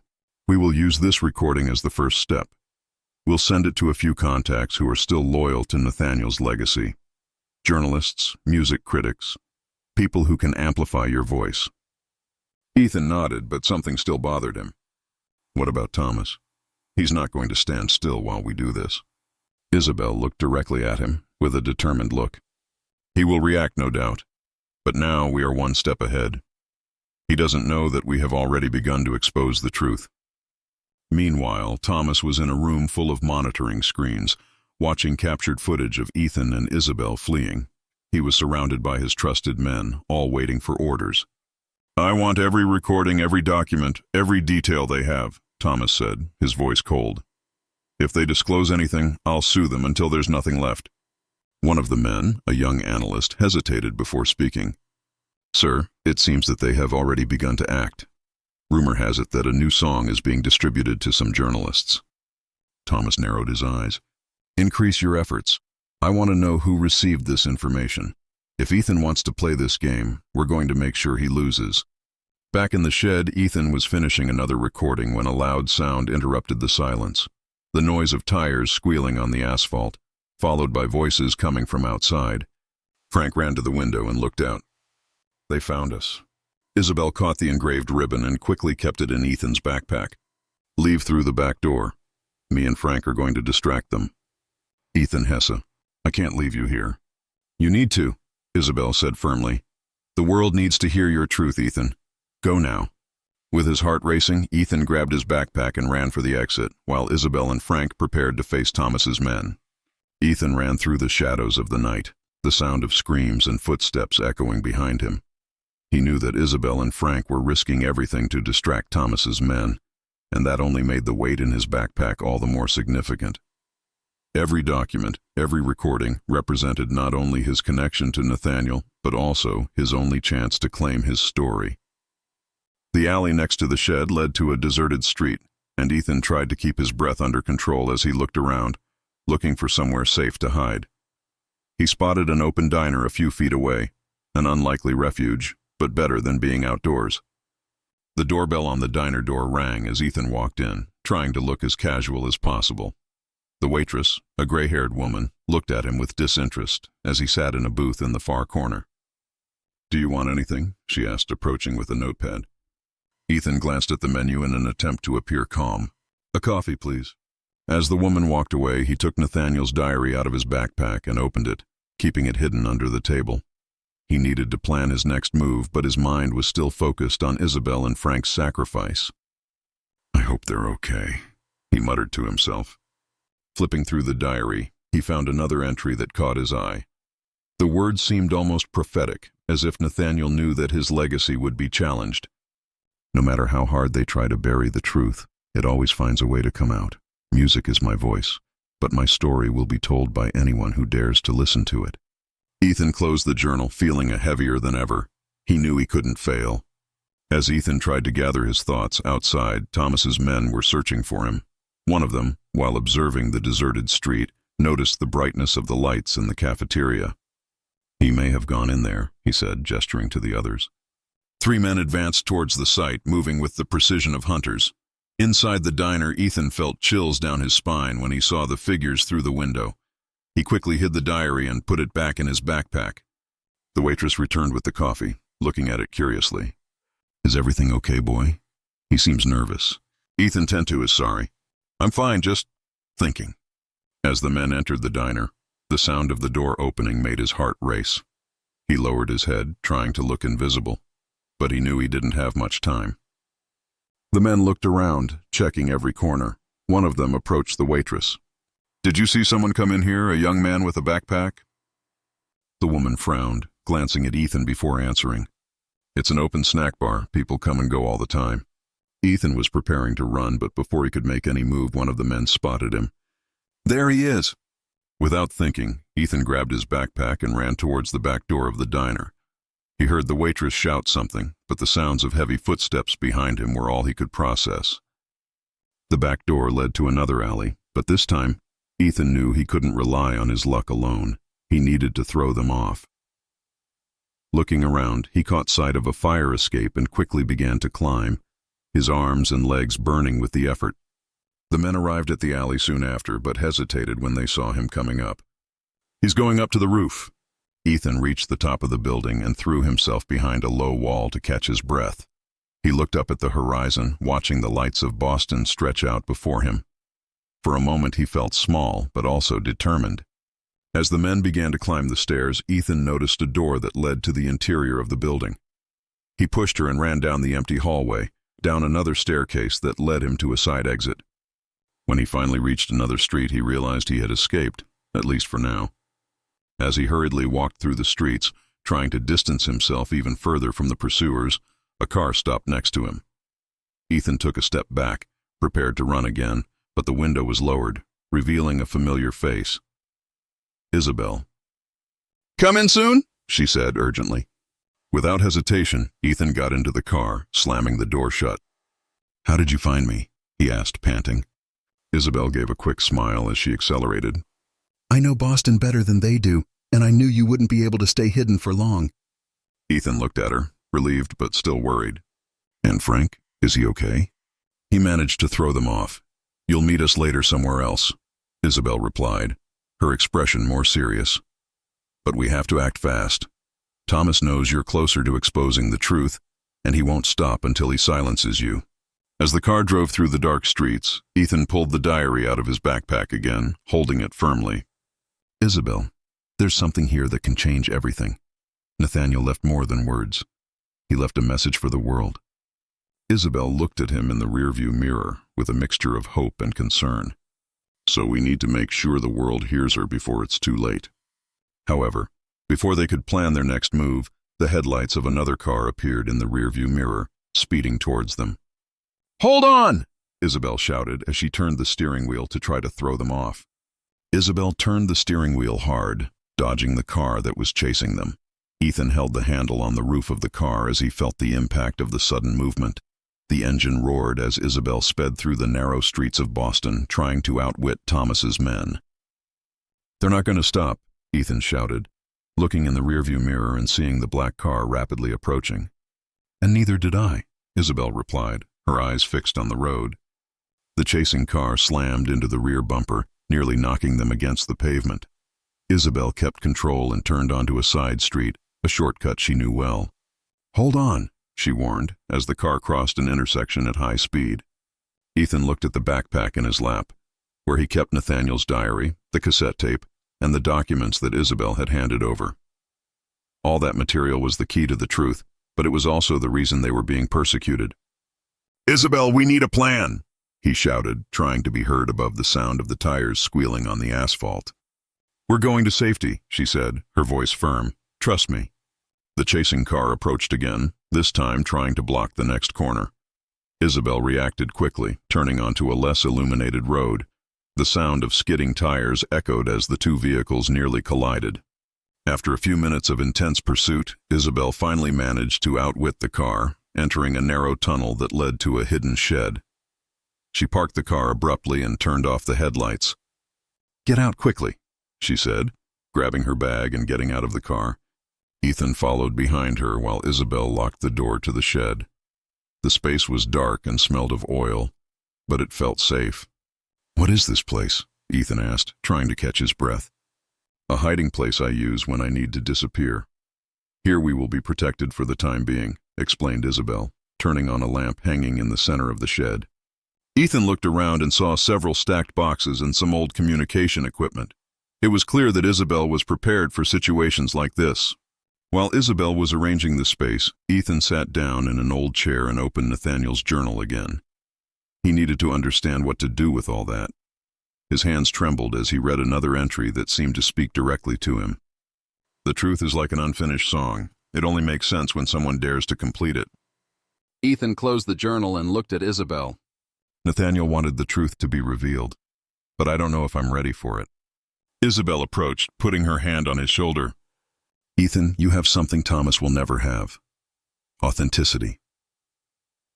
We will use this recording as the first step. We'll send it to a few contacts who are still loyal to Nathaniel's legacy. Journalists, music critics, people who can amplify your voice. Ethan nodded, but something still bothered him. What about Thomas? He's not going to stand still while we do this. Isabel looked directly at him, with a determined look. He will react, no doubt, but now we are one step ahead. He doesn't know that we have already begun to expose the truth. Meanwhile, Thomas was in a room full of monitoring screens, watching captured footage of Ethan and Isabel fleeing. He was surrounded by his trusted men, all waiting for orders. I want every recording, every document, every detail they have, Thomas said, his voice cold. If they disclose anything, I'll sue them until there's nothing left. One of the men, a young analyst, hesitated before speaking. Sir, it seems that they have already begun to act. Rumor has it that a new song is being distributed to some journalists. Thomas narrowed his eyes. Increase your efforts. I want to know who received this information. If Ethan wants to play this game, we're going to make sure he loses. Back in the shed, Ethan was finishing another recording when a loud sound interrupted the silence. The noise of tires squealing on the asphalt, followed by voices coming from outside. Frank ran to the window and looked out. They found us. Isabel caught the engraved ribbon and quickly kept it in Ethan's backpack. Leave through the back door. Me and Frank are going to distract them. Ethan Hesse, I can't leave you here. You need to, Isabel said firmly. The world needs to hear your truth, Ethan. Go now. With his heart racing, Ethan grabbed his backpack and ran for the exit, while Isabel and Frank prepared to face Thomas's men. Ethan ran through the shadows of the night, the sound of screams and footsteps echoing behind him. He knew that Isabel and Frank were risking everything to distract Thomas's men, and that only made the weight in his backpack all the more significant. Every document, every recording represented not only his connection to Nathaniel, but also his only chance to claim his story. The alley next to the shed led to a deserted street, and Ethan tried to keep his breath under control as he looked around, looking for somewhere safe to hide. He spotted an open diner a few feet away, an unlikely refuge, but better than being outdoors. The doorbell on the diner door rang as Ethan walked in, trying to look as casual as possible. The waitress, a gray-haired woman, looked at him with disinterest as he sat in a booth in the far corner. Do you want anything? She asked, approaching with a notepad. Ethan glanced at the menu in an attempt to appear calm. A coffee, please. As the woman walked away, he took Nathaniel's diary out of his backpack and opened it, keeping it hidden under the table. He needed to plan his next move, but his mind was still focused on Isabel and Frank's sacrifice. I hope they're okay, he muttered to himself. Flipping through the diary, he found another entry that caught his eye. The words seemed almost prophetic, as if Nathaniel knew that his legacy would be challenged. No matter how hard they try to bury the truth, it always finds a way to come out. Music is my voice, but my story will be told by anyone who dares to listen to it. Ethan closed the journal, feeling heavier than ever. He knew he couldn't fail. As Ethan tried to gather his thoughts outside, Thomas's men were searching for him. One of them, while observing the deserted street, noticed the brightness of the lights in the cafeteria. He may have gone in there, he said, gesturing to the others. 3 men advanced towards the site, moving with the precision of hunters. Inside the diner, Ethan felt chills down his spine when he saw the figures through the window. He quickly hid the diary and put it back in his backpack. The waitress returned with the coffee, looking at it curiously. Is everything okay, boy? He seems nervous. Ethan Tentu is sorry. I'm fine, just thinking. As the men entered the diner, the sound of the door opening made his heart race. He lowered his head, trying to look invisible, but he knew he didn't have much time. The men looked around, checking every corner. One of them approached the waitress. Did you see someone come in here, a young man with a backpack? The woman frowned, glancing at Ethan before answering. It's an open snack bar. People come and go all the time. Ethan was preparing to run, but before he could make any move, one of the men spotted him. There he is! Without thinking, Ethan grabbed his backpack and ran towards the back door of the diner. He heard the waitress shout something, but the sounds of heavy footsteps behind him were all he could process. The back door led to another alley, but this time, Ethan knew he couldn't rely on his luck alone. He needed to throw them off. Looking around, he caught sight of a fire escape and quickly began to climb, his arms and legs burning with the effort. The men arrived at the alley soon after, but hesitated when they saw him coming up. He's going up to the roof. Ethan reached the top of the building and threw himself behind a low wall to catch his breath. He looked up at the horizon, watching the lights of Boston stretch out before him. For a moment he felt small, but also determined. As the men began to climb the stairs, Ethan noticed a door that led to the interior of the building. He pushed her and ran down the empty hallway, down another staircase that led him to a side exit. When he finally reached another street, he realized he had escaped, at least for now. As he hurriedly walked through the streets, trying to distance himself even further from the pursuers, a car stopped next to him. Ethan took a step back, prepared to run again, but the window was lowered, revealing a familiar face. Isabel. "Come in soon?" she said urgently. Without hesitation, Ethan got into the car, slamming the door shut. "How did you find me?" he asked, panting. Isabel gave a quick smile as she accelerated. "I know Boston better than they do, and I knew you wouldn't be able to stay hidden for long." Ethan looked at her, relieved but still worried. "And Frank, is he okay?" He managed to throw them off. "You'll meet us later somewhere else," Isabel replied, her expression more serious. "But we have to act fast. Thomas knows you're closer to exposing the truth, and he won't stop until he silences you." As the car drove through the dark streets, Ethan pulled the diary out of his backpack again, holding it firmly. "Isabel, there's something here that can change everything." Nathaniel left more than words. He left a message for the world. Isabel looked at him in the rearview mirror with a mixture of hope and concern. "So we need to make sure the world hears her before it's too late." However, before they could plan their next move, the headlights of another car appeared in the rearview mirror, speeding towards them. "Hold on!" Isabel shouted as she turned the steering wheel to try to throw them off. Isabel turned the steering wheel hard, dodging the car that was chasing them. Ethan held the handle on the roof of the car as he felt the impact of the sudden movement. The engine roared as Isabel sped through the narrow streets of Boston, trying to outwit Thomas's men. "They're not going to stop," Ethan shouted, looking in the rearview mirror and seeing the black car rapidly approaching. "And neither did I," Isabel replied, her eyes fixed on the road. The chasing car slammed into the rear bumper, nearly knocking them against the pavement. Isabel kept control and turned onto a side street, a shortcut she knew well. "Hold on," she warned, as the car crossed an intersection at high speed. Ethan looked at the backpack in his lap, where he kept Nathaniel's diary, the cassette tape, and the documents that Isabel had handed over. All that material was the key to the truth, but it was also the reason they were being persecuted. "Isabel, we need a plan," he shouted, trying to be heard above the sound of the tires squealing on the asphalt. "We're going to safety," she said, her voice firm. "Trust me." The chasing car approached again, this time trying to block the next corner. Isabel reacted quickly, turning onto a less illuminated road. The sound of skidding tires echoed as the two vehicles nearly collided. After a few minutes of intense pursuit, Isabel finally managed to outwit the car, entering a narrow tunnel that led to a hidden shed. She parked the car abruptly and turned off the headlights. "Get out quickly," she said, grabbing her bag and getting out of the car. Ethan followed behind her while Isabel locked the door to the shed. The space was dark and smelled of oil, but it felt safe. "What is this place?" Ethan asked, trying to catch his breath. "A hiding place I use when I need to disappear. Here we will be protected for the time being," explained Isabel, turning on a lamp hanging in the center of the shed. Ethan looked around and saw several stacked boxes and some old communication equipment. It was clear that Isabel was prepared for situations like this. While Isabel was arranging the space, Ethan sat down in an old chair and opened Nathaniel's journal again. He needed to understand what to do with all that. His hands trembled as he read another entry that seemed to speak directly to him. "The truth is like an unfinished song. It only makes sense when someone dares to complete it." Ethan closed the journal and looked at Isabel. "Nathaniel wanted the truth to be revealed, but I don't know if I'm ready for it." Isabel approached, putting her hand on his shoulder. "Ethan, you have something Thomas will never have. Authenticity.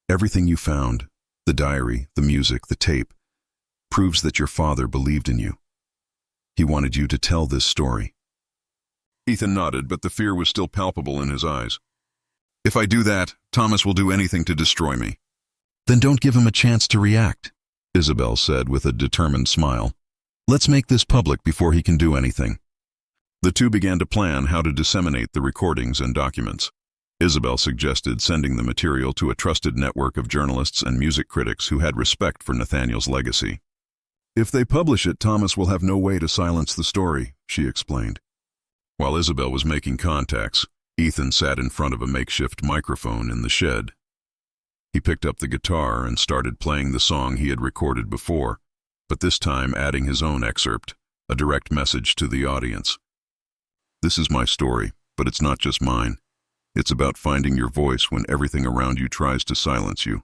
Everything you found, the diary, the music, the tape, proves that your father believed in you. He wanted you to tell this story." Ethan nodded, but the fear was still palpable in his eyes. "If I do that, Thomas will do anything to destroy me." "Then don't give him a chance to react," Isabel said with a determined smile. "Let's make this public before he can do anything." The two began to plan how to disseminate the recordings and documents. Isabel suggested sending the material to a trusted network of journalists and music critics who had respect for Nathaniel's legacy. "If they publish it, Thomas will have no way to silence the story," she explained. While Isabel was making contacts, Ethan sat in front of a makeshift microphone in the shed. He picked up the guitar and started playing the song he had recorded before, but this time adding his own excerpt, a direct message to the audience. "This is my story, but it's not just mine. It's about finding your voice when everything around you tries to silence you."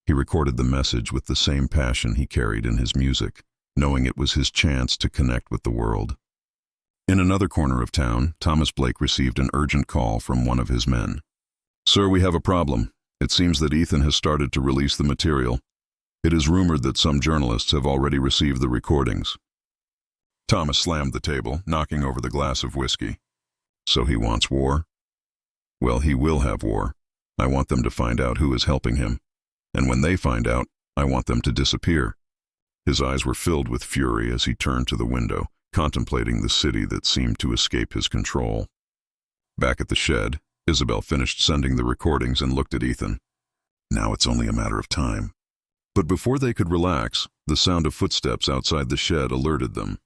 He recorded the message with the same passion he carried in his music, knowing it was his chance to connect with the world. In another corner of town, Thomas Blake received an urgent call from one of his men. "Sir, we have a problem. It seems that Ethan has started to release the material. It is rumored that some journalists have already received the recordings." Thomas slammed the table, knocking over the glass of whiskey. "So he wants war? Well, he will have war. I want them to find out who is helping him. And when they find out, I want them to disappear." His eyes were filled with fury as he turned to the window, contemplating the city that seemed to escape his control. Back at the shed, Isabel finished sending the recordings and looked at Ethan. Now it's only a matter of time. But before they could relax, the sound of footsteps outside the shed alerted them.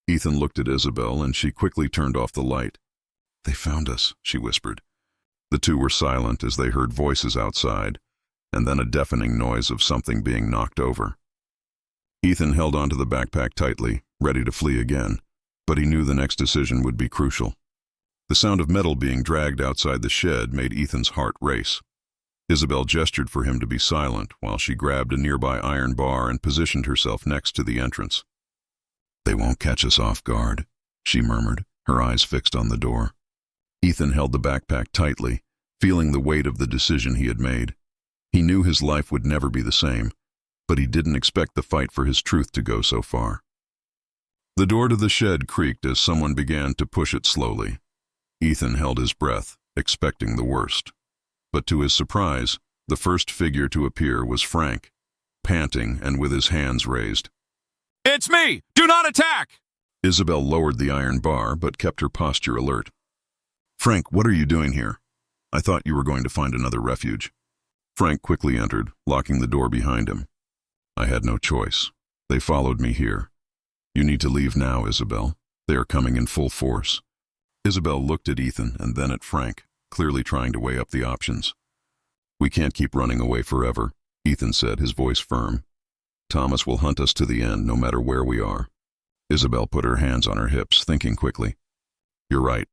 Ethan looked at Isabel and she quickly turned off the light. "They found us," she whispered. The two were silent as they heard voices outside, and then a deafening noise of something being knocked over. Ethan held onto the backpack tightly, ready to flee again, but he knew the next decision would be crucial. The sound of metal being dragged outside the shed made Ethan's heart race. Isabel gestured for him to be silent while she grabbed a nearby iron bar and positioned herself next to the entrance. "They won't catch us off guard," she murmured, her eyes fixed on the door. Ethan held the backpack tightly, feeling the weight of the decision he had made. He knew his life would never be the same, but he didn't expect the fight for his truth to go so far. The door to the shed creaked as someone began to push it slowly. Ethan held his breath, expecting the worst. But to his surprise, the first figure to appear was Frank, panting and with his hands raised. "It's me! Do not attack!" Isabel lowered the iron bar but kept her posture alert. "Frank, what are you doing here? I thought you were going to find another refuge." Frank quickly entered, locking the door behind him. "I had no choice. They followed me here. You need to leave now, Isabel. They are coming in full force." Isabel looked at Ethan and then at Frank, clearly trying to weigh up the options. "We can't keep running away forever," Ethan said, his voice firm. "Thomas will hunt us to the end, no matter where we are." Isabel put her hands on her hips, thinking quickly. "You're right,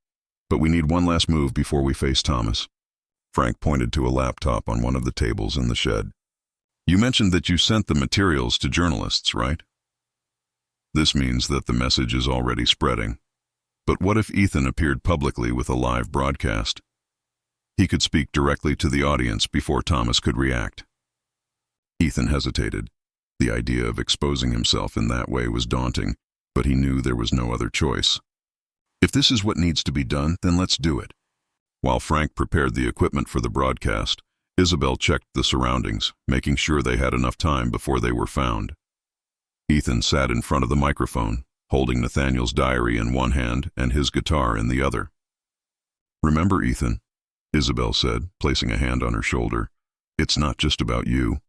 but we need one last move before we face Thomas." Frank pointed to a laptop on one of the tables in the shed. "You mentioned that you sent the materials to journalists, right? This means that the message is already spreading. But what if Ethan appeared publicly with a live broadcast? He could speak directly to the audience before Thomas could react." Ethan hesitated. The idea of exposing himself in that way was daunting, but he knew there was no other choice. "If this is what needs to be done, then let's do it." While Frank prepared the equipment for the broadcast, Isabel checked the surroundings, making sure they had enough time before they were found. Ethan sat in front of the microphone, holding Nathaniel's diary in one hand and his guitar in the other. "Remember, Ethan," Isabel said, placing a hand on her shoulder, "it's not just about you.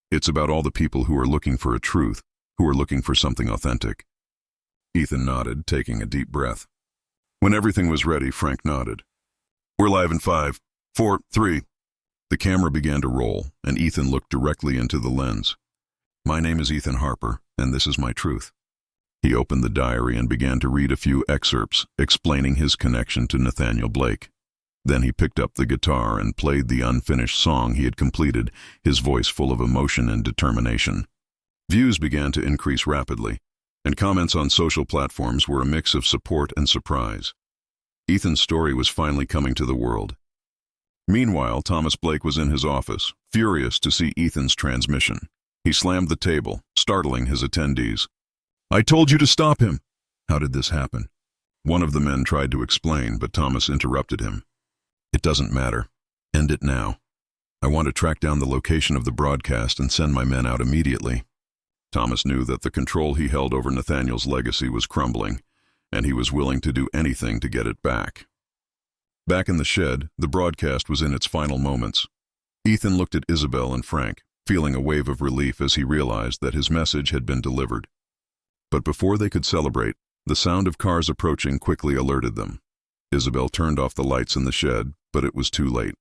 It's about all the people who are looking for a truth, who are looking for something authentic." Ethan nodded, taking a deep breath. When everything was ready, Frank nodded. "We're live in 5, 4, 3. The camera began to roll, and Ethan looked directly into the lens. "My name is Ethan Harper, and this is my truth." He opened the diary and began to read a few excerpts, explaining his connection to Nathaniel Blake. Then he picked up the guitar and played the unfinished song he had completed, his voice full of emotion and determination. Views began to increase rapidly, and comments on social platforms were a mix of support and surprise. Ethan's story was finally coming to the world. Meanwhile, Thomas Blake was in his office, furious to see Ethan's transmission. He slammed the table, startling his attendees. "I told you to stop him!" "How did this happen?" One of the men tried to explain, but Thomas interrupted him. "It doesn't matter. End it now. I want to track down the location of the broadcast and send my men out immediately." Thomas knew that the control he held over Nathaniel's legacy was crumbling, and he was willing to do anything to get it back. Back in the shed, the broadcast was in its final moments. Ethan looked at Isabel and Frank, feeling a wave of relief as he realized that his message had been delivered. But before they could celebrate, the sound of cars approaching quickly alerted them. Isabel turned off the lights in the shed, but it was too late.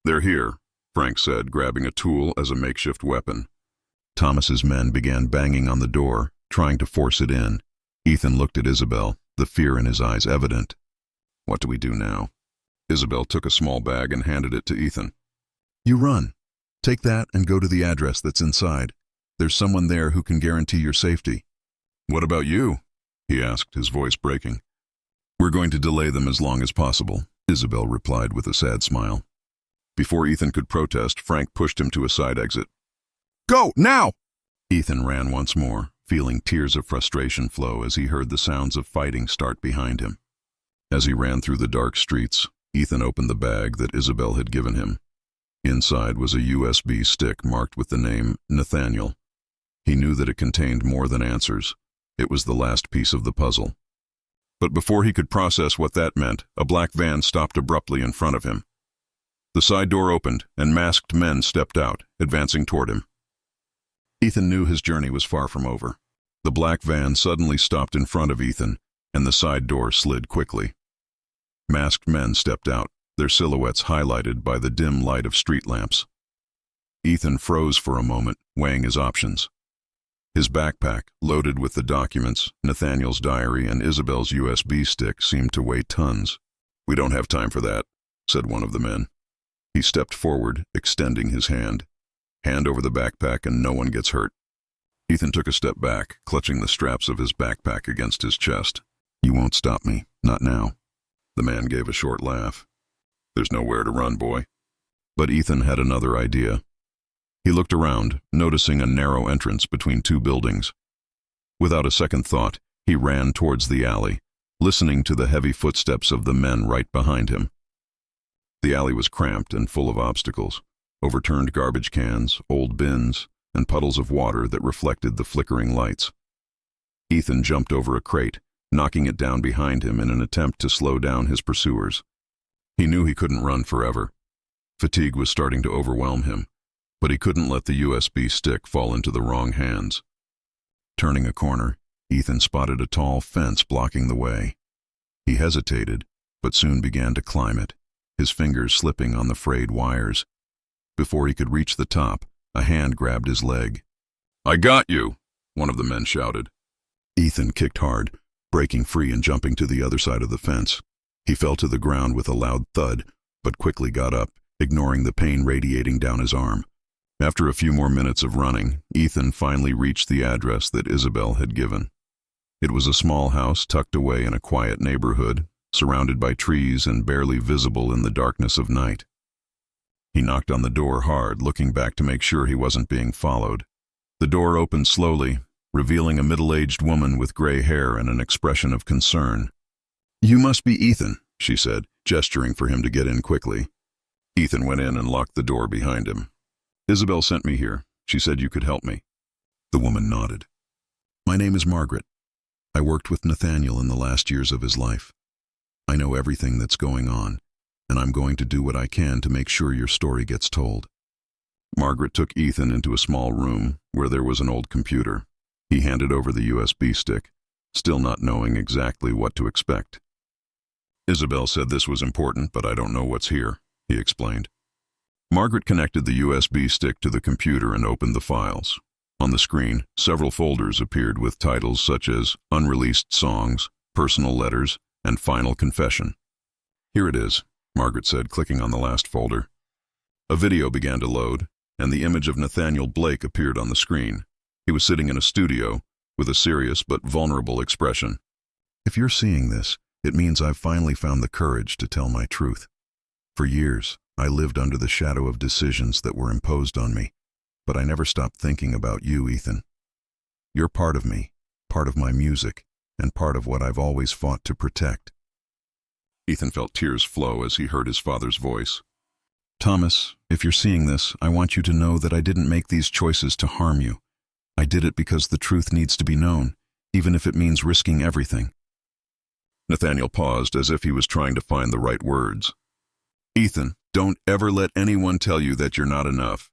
"They're here," Frank said, grabbing a tool as a makeshift weapon. Thomas's men began banging on the door, trying to force it in. Ethan looked at Isabel, the fear in his eyes evident. "What do we do now?" Isabel took a small bag and handed it to Ethan. You run. Take that and go to the address that's inside. There's someone there who can guarantee your safety." "What about you?" he asked, his voice breaking. "We're going to delay them as long as possible," Isabel replied with a sad smile. Before Ethan could protest, Frank pushed him to a side exit. Go, now! Ethan ran once more, feeling tears of frustration flow as he heard the sounds of fighting start behind him. As he ran through the dark streets, Ethan opened the bag that Isabel had given him. Inside was a USB stick marked with the name Nathaniel. He knew that it contained more than answers. It was the last piece of the puzzle. But before he could process what that meant, a black van stopped abruptly in front of him. The side door opened, and masked men stepped out, advancing toward him. Ethan knew his journey was far from over. The black van suddenly stopped in front of Ethan, and the side door slid quickly. Masked men stepped out, their silhouettes highlighted by the dim light of street lamps. Ethan froze for a moment, weighing his options. His backpack, loaded with the documents, Nathaniel's diary, and Isabel's USB stick, seemed to weigh tons. "We don't have time for that," said one of the men. He stepped forward, extending his hand. "Hand over the backpack and no one gets hurt." Ethan took a step back, clutching the straps of his backpack against his chest. "You won't stop me, not now." The man gave a short laugh. "There's nowhere to run, boy." But Ethan had another idea. He looked around, noticing a narrow entrance between two buildings. Without a second thought, he ran towards the alley, listening to the heavy footsteps of the men right behind him. The alley was cramped and full of obstacles, overturned garbage cans, old bins, and puddles of water that reflected the flickering lights. Ethan jumped over a crate, knocking it down behind him in an attempt to slow down his pursuers. He knew he couldn't run forever. Fatigue was starting to overwhelm him, but he couldn't let the USB stick fall into the wrong hands. Turning a corner, Ethan spotted a tall fence blocking the way. He hesitated, but soon began to climb it, his fingers slipping on the frayed wires. Before he could reach the top, a hand grabbed his leg. "I got you!" one of the men shouted. Ethan kicked hard, breaking free and jumping to the other side of the fence. He fell to the ground with a loud thud, but quickly got up, ignoring the pain radiating down his arm. After a few more minutes of running, Ethan finally reached the address that Isabel had given. It was a small house tucked away in a quiet neighborhood, surrounded by trees and barely visible in the darkness of night. He knocked on the door hard, looking back to make sure he wasn't being followed. The door opened slowly, revealing a middle-aged woman with gray hair and an expression of concern. "You must be Ethan," she said, gesturing for him to get in quickly. Ethan went in and locked the door behind him. "Isabel sent me here. She said you could help me." The woman nodded. "My name is Margaret. I worked with Nathaniel in the last years of his life. I know everything that's going on, and I'm going to do what I can to make sure your story gets told." Margaret took Ethan into a small room where there was an old computer. He handed over the USB stick, still not knowing exactly what to expect. "Isabel said this was important, but I don't know what's here," he explained. Margaret connected the USB stick to the computer and opened the files. On the screen, several folders appeared with titles such as Unreleased Songs, Personal Letters, and Final Confession. "Here it is," Margaret said, clicking on the last folder. A video began to load, and the image of Nathaniel Blake appeared on the screen. He was sitting in a studio, with a serious but vulnerable expression. "If you're seeing this, it means I've finally found the courage to tell my truth. For years, I lived under the shadow of decisions that were imposed on me, but I never stopped thinking about you, Ethan. You're part of me, part of my music, and part of what I've always fought to protect." Ethan felt tears flow as he heard his father's voice. "Thomas, if you're seeing this, I want you to know that I didn't make these choices to harm you. I did it because the truth needs to be known, even if it means risking everything." Nathaniel paused as if he was trying to find the right words. Ethan, don't ever let anyone tell you that you're not enough.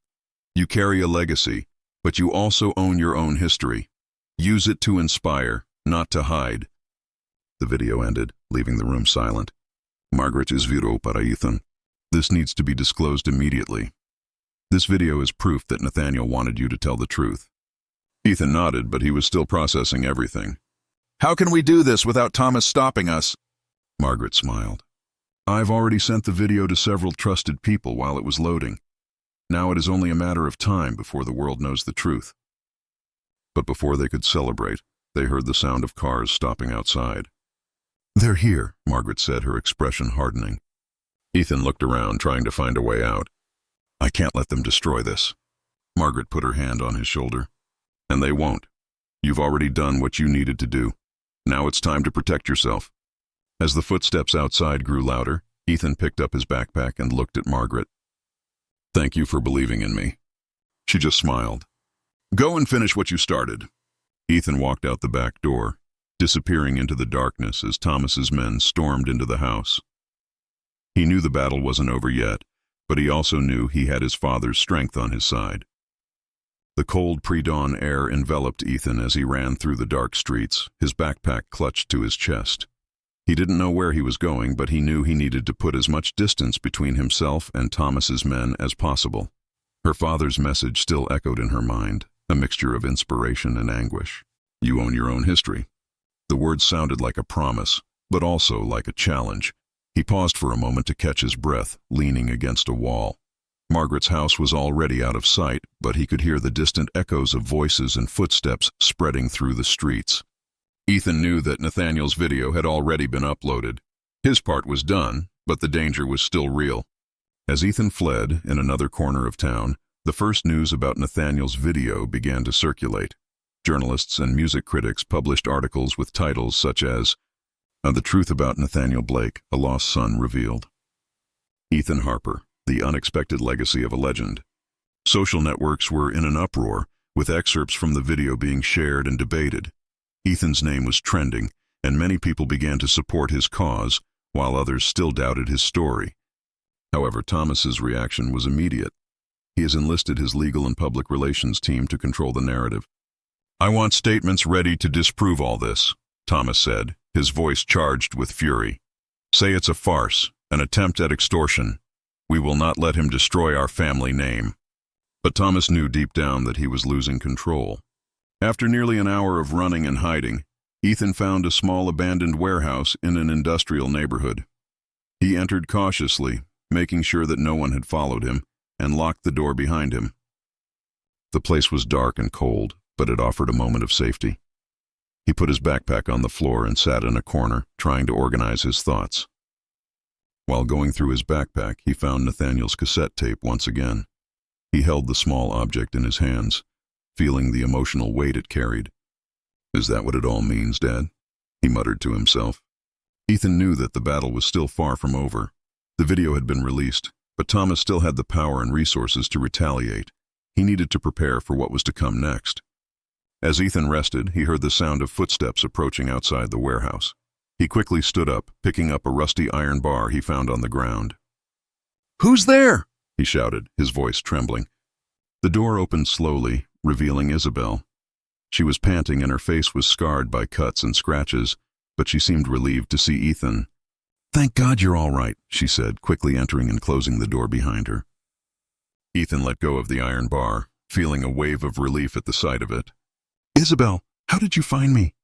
You carry a legacy, but you also own your own history. Use it to inspire, not to hide. The video ended, leaving the room silent. Margaret is viro para Ethan. This needs to be disclosed immediately. This video is proof that Nathaniel wanted you to tell the truth. Ethan nodded, but he was still processing everything. How can we do this without Thomas stopping us? Margaret smiled. I've already sent the video to several trusted people while it was loading. Now it is only a matter of time before the world knows the truth. But before they could celebrate, they heard the sound of cars stopping outside. They're here, Margaret said, her expression hardening. Ethan looked around, trying to find a way out. I can't let them destroy this. Margaret put her hand on his shoulder. And they won't. You've already done what you needed to do. Now it's time to protect yourself. As the footsteps outside grew louder, Ethan picked up his backpack and looked at Margaret. Thank you for believing in me. She just smiled. Go and finish what you started. Ethan walked out the back door, disappearing into the darkness as Thomas's men stormed into the house. He knew the battle wasn't over yet, but he also knew he had his father's strength on his side. The cold pre-dawn air enveloped Ethan as he ran through the dark streets, his backpack clutched to his chest. He didn't know where he was going, but he knew he needed to put as much distance between himself and Thomas's men as possible. Her father's message still echoed in her mind, a mixture of inspiration and anguish. You own your own history. The words sounded like a promise, but also like a challenge. He paused for a moment to catch his breath, leaning against a wall. Margaret's house was already out of sight, but he could hear the distant echoes of voices and footsteps spreading through the streets. Ethan knew that Nathaniel's video had already been uploaded. His part was done, but the danger was still real. As Ethan fled in another corner of town, the first news about Nathaniel's video began to circulate. Journalists and music critics published articles with titles such as, The Truth About Nathaniel Blake, A Lost Son Revealed. Ethan Harper, The Unexpected Legacy of a Legend. Social networks were in an uproar, with excerpts from the video being shared and debated. Ethan's name was trending, and many people began to support his cause, while others still doubted his story. However, Thomas's reaction was immediate. He has enlisted his legal and public relations team to control the narrative. I want statements ready to disprove all this, Thomas said, his voice charged with fury. Say it's a farce, an attempt at extortion. We will not let him destroy our family name. But Thomas knew deep down that he was losing control. After nearly an hour of running and hiding, Ethan found a small abandoned warehouse in an industrial neighborhood. He entered cautiously, making sure that no one had followed him, and locked the door behind him. The place was dark and cold, but it offered a moment of safety. He put his backpack on the floor and sat in a corner, trying to organize his thoughts. While going through his backpack, he found Nathaniel's cassette tape once again. He held the small object in his hands, feeling the emotional weight it carried. Is that what it all means, Dad? He muttered to himself. Ethan knew that the battle was still far from over. The video had been released, but Thomas still had the power and resources to retaliate. He needed to prepare for what was to come next. As Ethan rested, he heard the sound of footsteps approaching outside the warehouse. He quickly stood up, picking up a rusty iron bar he found on the ground. Who's there? He shouted, his voice trembling. The door opened slowly, revealing Isabel. She was panting and her face was scarred by cuts and scratches, but she seemed relieved to see Ethan. Thank God you're all right, she said, quickly entering and closing the door behind her. Ethan let go of the iron bar, feeling a wave of relief at the sight of it. Isabel, how did you find me?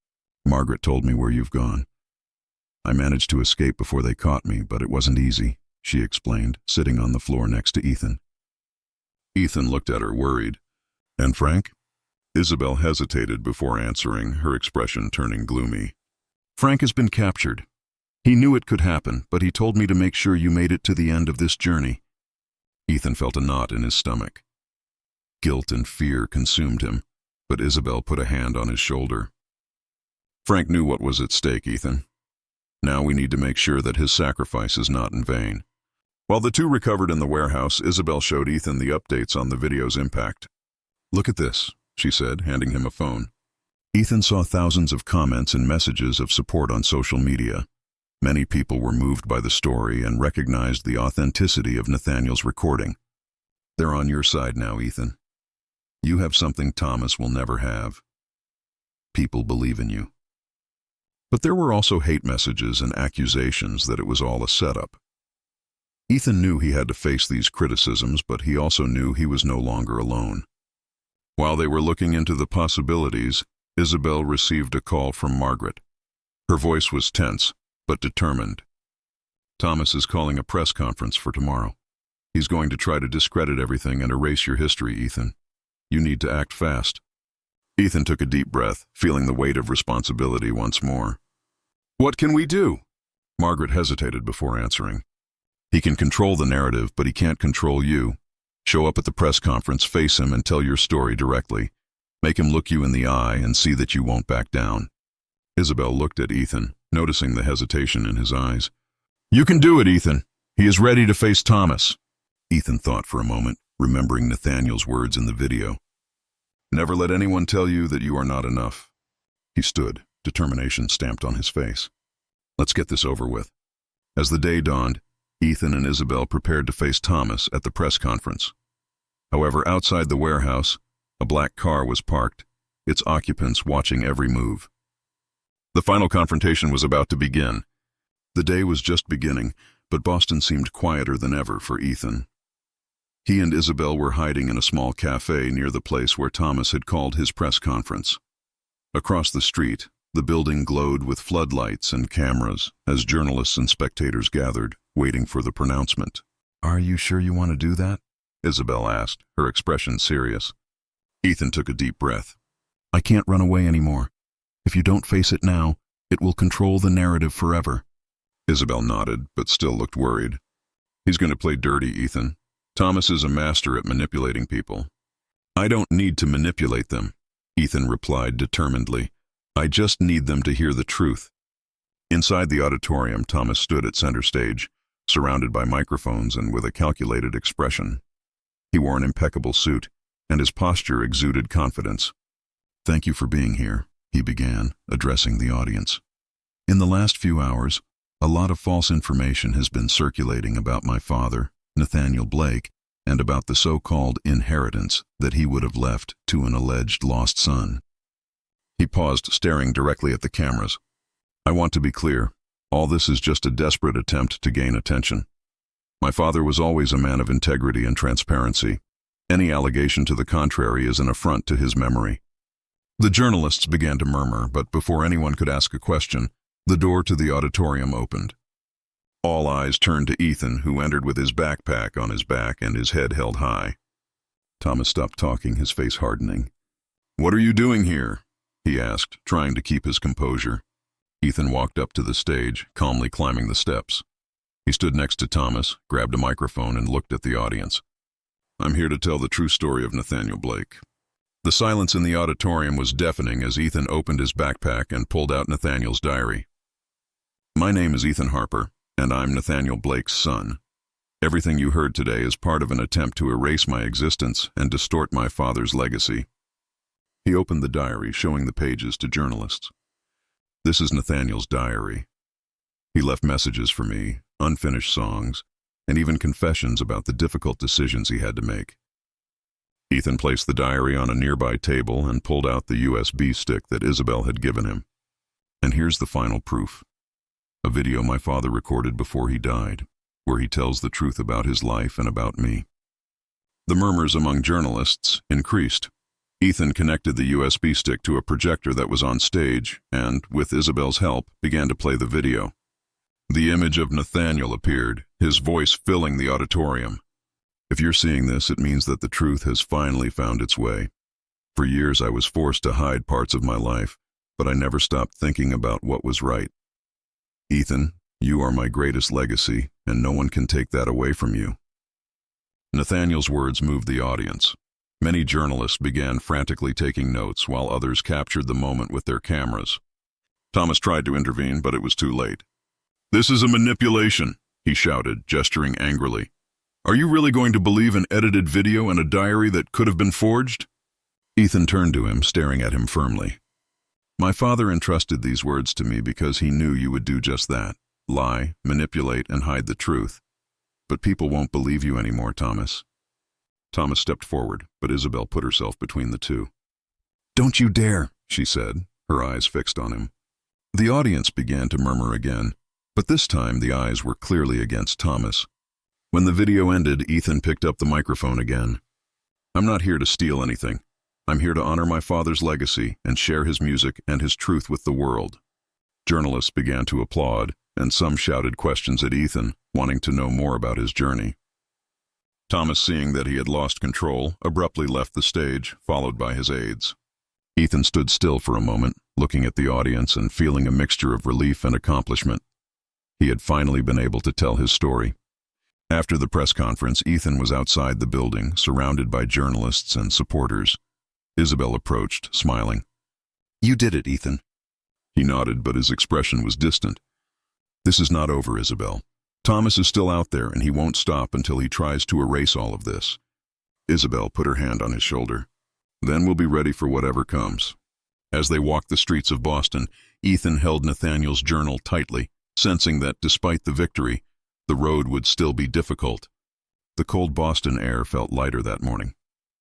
Margaret told me where you've gone. I managed to escape before they caught me, but it wasn't easy, she explained, sitting on the floor next to Ethan. Ethan looked at her, worried. And Frank? Isabel hesitated before answering, her expression turning gloomy. Frank has been captured. He knew it could happen, but he told me to make sure you made it to the end of this journey. Ethan felt a knot in his stomach. Guilt and fear consumed him, but Isabel put a hand on his shoulder. Frank knew what was at stake, Ethan. Now we need to make sure that his sacrifice is not in vain. While the two recovered in the warehouse, Isabel showed Ethan the updates on the video's impact. Look at this, she said, handing him a phone. Ethan saw thousands of comments and messages of support on social media. Many people were moved by the story and recognized the authenticity of Nathaniel's recording. They're on your side now, Ethan. You have something Thomas will never have. People believe in you. But there were also hate messages and accusations that it was all a setup. Ethan knew he had to face these criticisms, but he also knew he was no longer alone. While they were looking into the possibilities, Isabel received a call from Margaret. Her voice was tense, but determined. Thomas is calling a press conference for tomorrow. He's going to try to discredit everything and erase your history, Ethan. You need to act fast. Ethan took a deep breath, feeling the weight of responsibility once more. What can we do? Margaret hesitated before answering. He can control the narrative, but he can't control you. Show up at the press conference, face him, and tell your story directly. Make him look you in the eye and see that you won't back down. Isabel looked at Ethan, noticing the hesitation in his eyes. You can do it, Ethan. He is ready to face Thomas. Ethan thought for a moment, remembering Nathaniel's words in the video. Never let anyone tell you that you are not enough. He stood, determination stamped on his face. Let's get this over with. As the day dawned, Ethan and Isabel prepared to face Thomas at the press conference. However, outside the warehouse, a black car was parked, its occupants watching every move. The final confrontation was about to begin. The day was just beginning, but Boston seemed quieter than ever for Ethan. He and Isabel were hiding in a small cafe near the place where Thomas had called his press conference. Across the street, the building glowed with floodlights and cameras as journalists and spectators gathered, waiting for the pronouncement. Are you sure you want to do that? Isabel asked, her expression serious. Ethan took a deep breath. I can't run away anymore. If you don't face it now, it will control the narrative forever. Isabel nodded, but still looked worried. He's going to play dirty, Ethan. Thomas is a master at manipulating people. I don't need to manipulate them, Ethan replied determinedly. I just need them to hear the truth. Inside the auditorium, Thomas stood at center stage, surrounded by microphones and with a calculated expression. He wore an impeccable suit, and his posture exuded confidence. Thank you for being here, he began, addressing the audience. In the last few hours, a lot of false information has been circulating about my father, Nathaniel Blake, and about the so-called inheritance that he would have left to an alleged lost son. He paused, staring directly at the cameras. I want to be clear. All this is just a desperate attempt to gain attention. My father was always a man of integrity and transparency. Any allegation to the contrary is an affront to his memory. The journalists began to murmur, but before anyone could ask a question, the door to the auditorium opened. All eyes turned to Ethan, who entered with his backpack on his back and his head held high. Thomas stopped talking, his face hardening. What are you doing here? He asked, trying to keep his composure. Ethan walked up to the stage, calmly climbing the steps. He stood next to Thomas, grabbed a microphone, and looked at the audience. I'm here to tell the true story of Nathaniel Blake. The silence in the auditorium was deafening as Ethan opened his backpack and pulled out Nathaniel's diary. My name is Ethan Harper, and I'm Nathaniel Blake's son. Everything you heard today is part of an attempt to erase my existence and distort my father's legacy. He opened the diary, showing the pages to journalists. This is Nathaniel's diary. He left messages for me, unfinished songs, and even confessions about the difficult decisions he had to make. Ethan placed the diary on a nearby table and pulled out the USB stick that Isabel had given him. And here's the final proof. A video my father recorded before he died, where he tells the truth about his life and about me. The murmurs among journalists increased. Ethan connected the USB stick to a projector that was on stage and, with Isabel's help, began to play the video. The image of Nathaniel appeared, his voice filling the auditorium. If you're seeing this, it means that the truth has finally found its way. For years I was forced to hide parts of my life, but I never stopped thinking about what was right. Ethan, you are my greatest legacy, and no one can take that away from you. Nathaniel's words moved the audience. Many journalists began frantically taking notes while others captured the moment with their cameras. Thomas tried to intervene, but it was too late. This is a manipulation, he shouted, gesturing angrily. Are you really going to believe an edited video and a diary that could have been forged? Ethan turned to him, staring at him firmly. My father entrusted these words to me because he knew you would do just that. lie, manipulate, and hide the truth. But people won't believe you anymore, Thomas. Thomas stepped forward, but Isabel put herself between the two. Don't you dare, She said, her eyes fixed on him. The audience began to murmur again, but this time the eyes were clearly against Thomas. When the video ended, Ethan picked up the microphone again. I'm not here to steal anything. I'm here to honor my father's legacy and share his music and his truth with the world. Journalists began to applaud, and some shouted questions at Ethan, wanting to know more about his journey. Thomas, seeing that he had lost control, abruptly left the stage, followed by his aides. Ethan stood still for a moment, looking at the audience and feeling a mixture of relief and accomplishment. He had finally been able to tell his story. After the press conference, Ethan was outside the building, surrounded by journalists and supporters. Isabel approached, smiling. You did it, Ethan. He nodded, but his expression was distant. This is not over, Isabel. Thomas is still out there, and he won't stop until he tries to erase all of this. Isabel put her hand on his shoulder. Then we'll be ready for whatever comes. As they walked the streets of Boston, Ethan held Nathaniel's journal tightly, sensing that despite the victory, the road would still be difficult. The cold Boston air felt lighter that morning.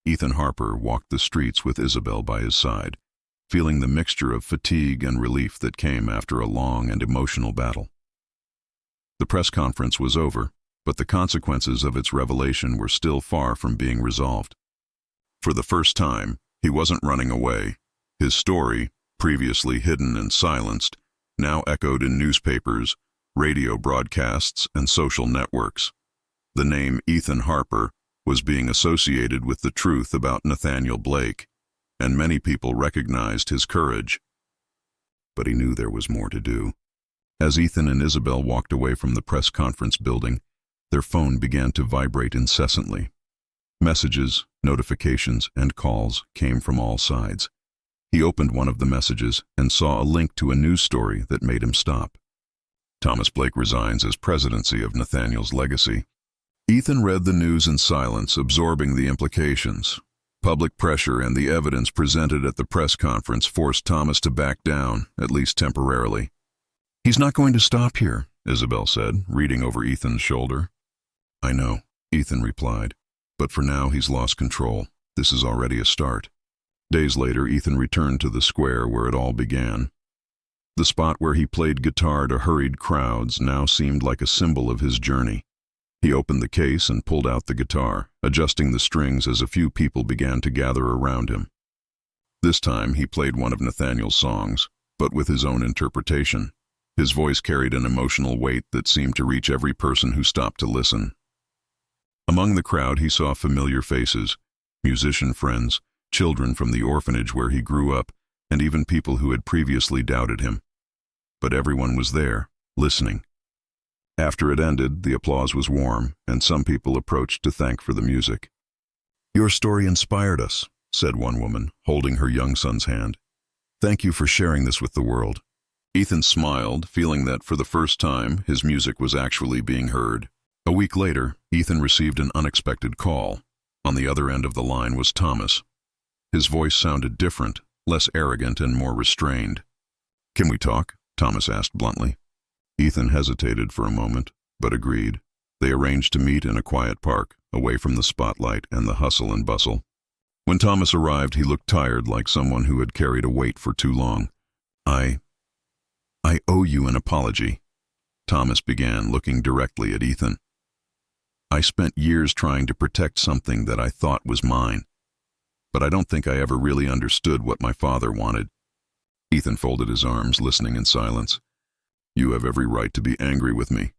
Ethan Harper walked the streets with Isabel by his side, feeling the mixture of fatigue and relief that came after a long and emotional battle. The press conference was over, but the consequences of its revelation were still far from being resolved. For the first time, he wasn't running away. His story, previously hidden and silenced, now echoed in newspapers, radio broadcasts, and social networks. The name Ethan Harper was being associated with the truth about Nathaniel Blake, and many people recognized his courage. But he knew there was more to do. As Ethan and Isabel walked away from the press conference building, their phone began to vibrate incessantly. Messages, notifications, and calls came from all sides. He opened one of the messages and saw a link to a news story that made him stop. Thomas Blake resigns as presidency of Nathaniel's legacy. Ethan read the news in silence, absorbing the implications. Public pressure and the evidence presented at the press conference forced Thomas to back down, at least temporarily. He's not going to stop here, Isabel said, reading over Ethan's shoulder. I know, Ethan replied, but for now he's lost control. This is already a start. Days later, Ethan returned to the square where it all began. The spot where he played guitar to hurried crowds now seemed like a symbol of his journey. He opened the case and pulled out the guitar, adjusting the strings as a few people began to gather around him. This time he played one of Nathaniel's songs, but with his own interpretation. His voice carried an emotional weight that seemed to reach every person who stopped to listen. Among the crowd he saw familiar faces, musician friends, children from the orphanage where he grew up, and even people who had previously doubted him. But everyone was there, listening. After it ended, the applause was warm, and some people approached to thank for the music. Your story inspired us, said one woman, holding her young son's hand. Thank you for sharing this with the world. Ethan smiled, feeling that for the first time, his music was actually being heard. A week later, Ethan received an unexpected call. On the other end of the line was Thomas. His voice sounded different, less arrogant and more restrained. Can we talk? Thomas asked bluntly. Ethan hesitated for a moment, but agreed. They arranged to meet in a quiet park, away from the spotlight and the hustle and bustle. When Thomas arrived, he looked tired, like someone who had carried a weight for too long. I owe you an apology, Thomas began, looking directly at Ethan. I spent years trying to protect something that I thought was mine, but I don't think I ever really understood what my father wanted. Ethan folded his arms, listening in silence. You have every right to be angry with me,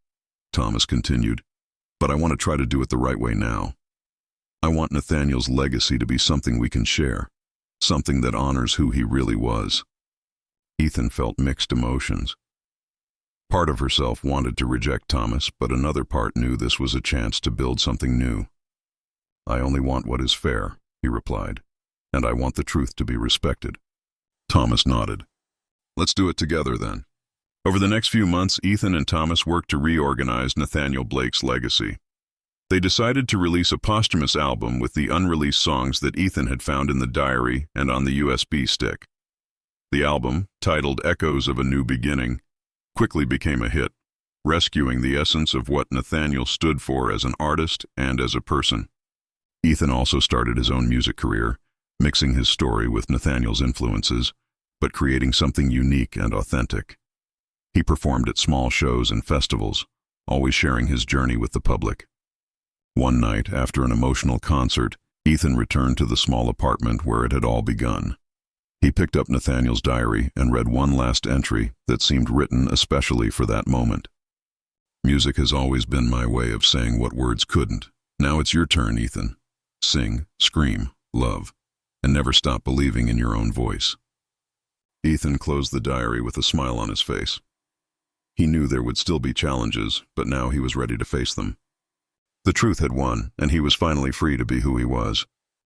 Thomas continued, but I want to try to do it the right way now. I want Nathaniel's legacy to be something we can share, something that honors who he really was. Ethan felt mixed emotions. Part of herself wanted to reject Thomas, but another part knew this was a chance to build something new. I only want what is fair, he replied, and I want the truth to be respected. Thomas nodded. Let's do it together then. Over the next few months, Ethan and Thomas worked to reorganize Nathaniel Blake's legacy. They decided to release a posthumous album with the unreleased songs that Ethan had found in the diary and on the USB stick. The album, titled Echoes of a New Beginning, quickly became a hit. rescuing the essence of what Nathaniel stood for as an artist and as a person. Ethan also started his own music career, mixing his story with Nathaniel's influences, but creating something unique and authentic. He performed at small shows and festivals, always sharing his journey with the public. One night, after an emotional concert, Ethan returned to the small apartment where it had all begun. He picked up Nathaniel's diary and read one last entry that seemed written especially for that moment. "Music has always been my way of saying what words couldn't. Now it's your turn, Ethan. Sing, scream, love, and never stop believing in your own voice." Ethan closed the diary with a smile on his face. He knew there would still be challenges, but now he was ready to face them. The truth had won, and he was finally free to be who he was.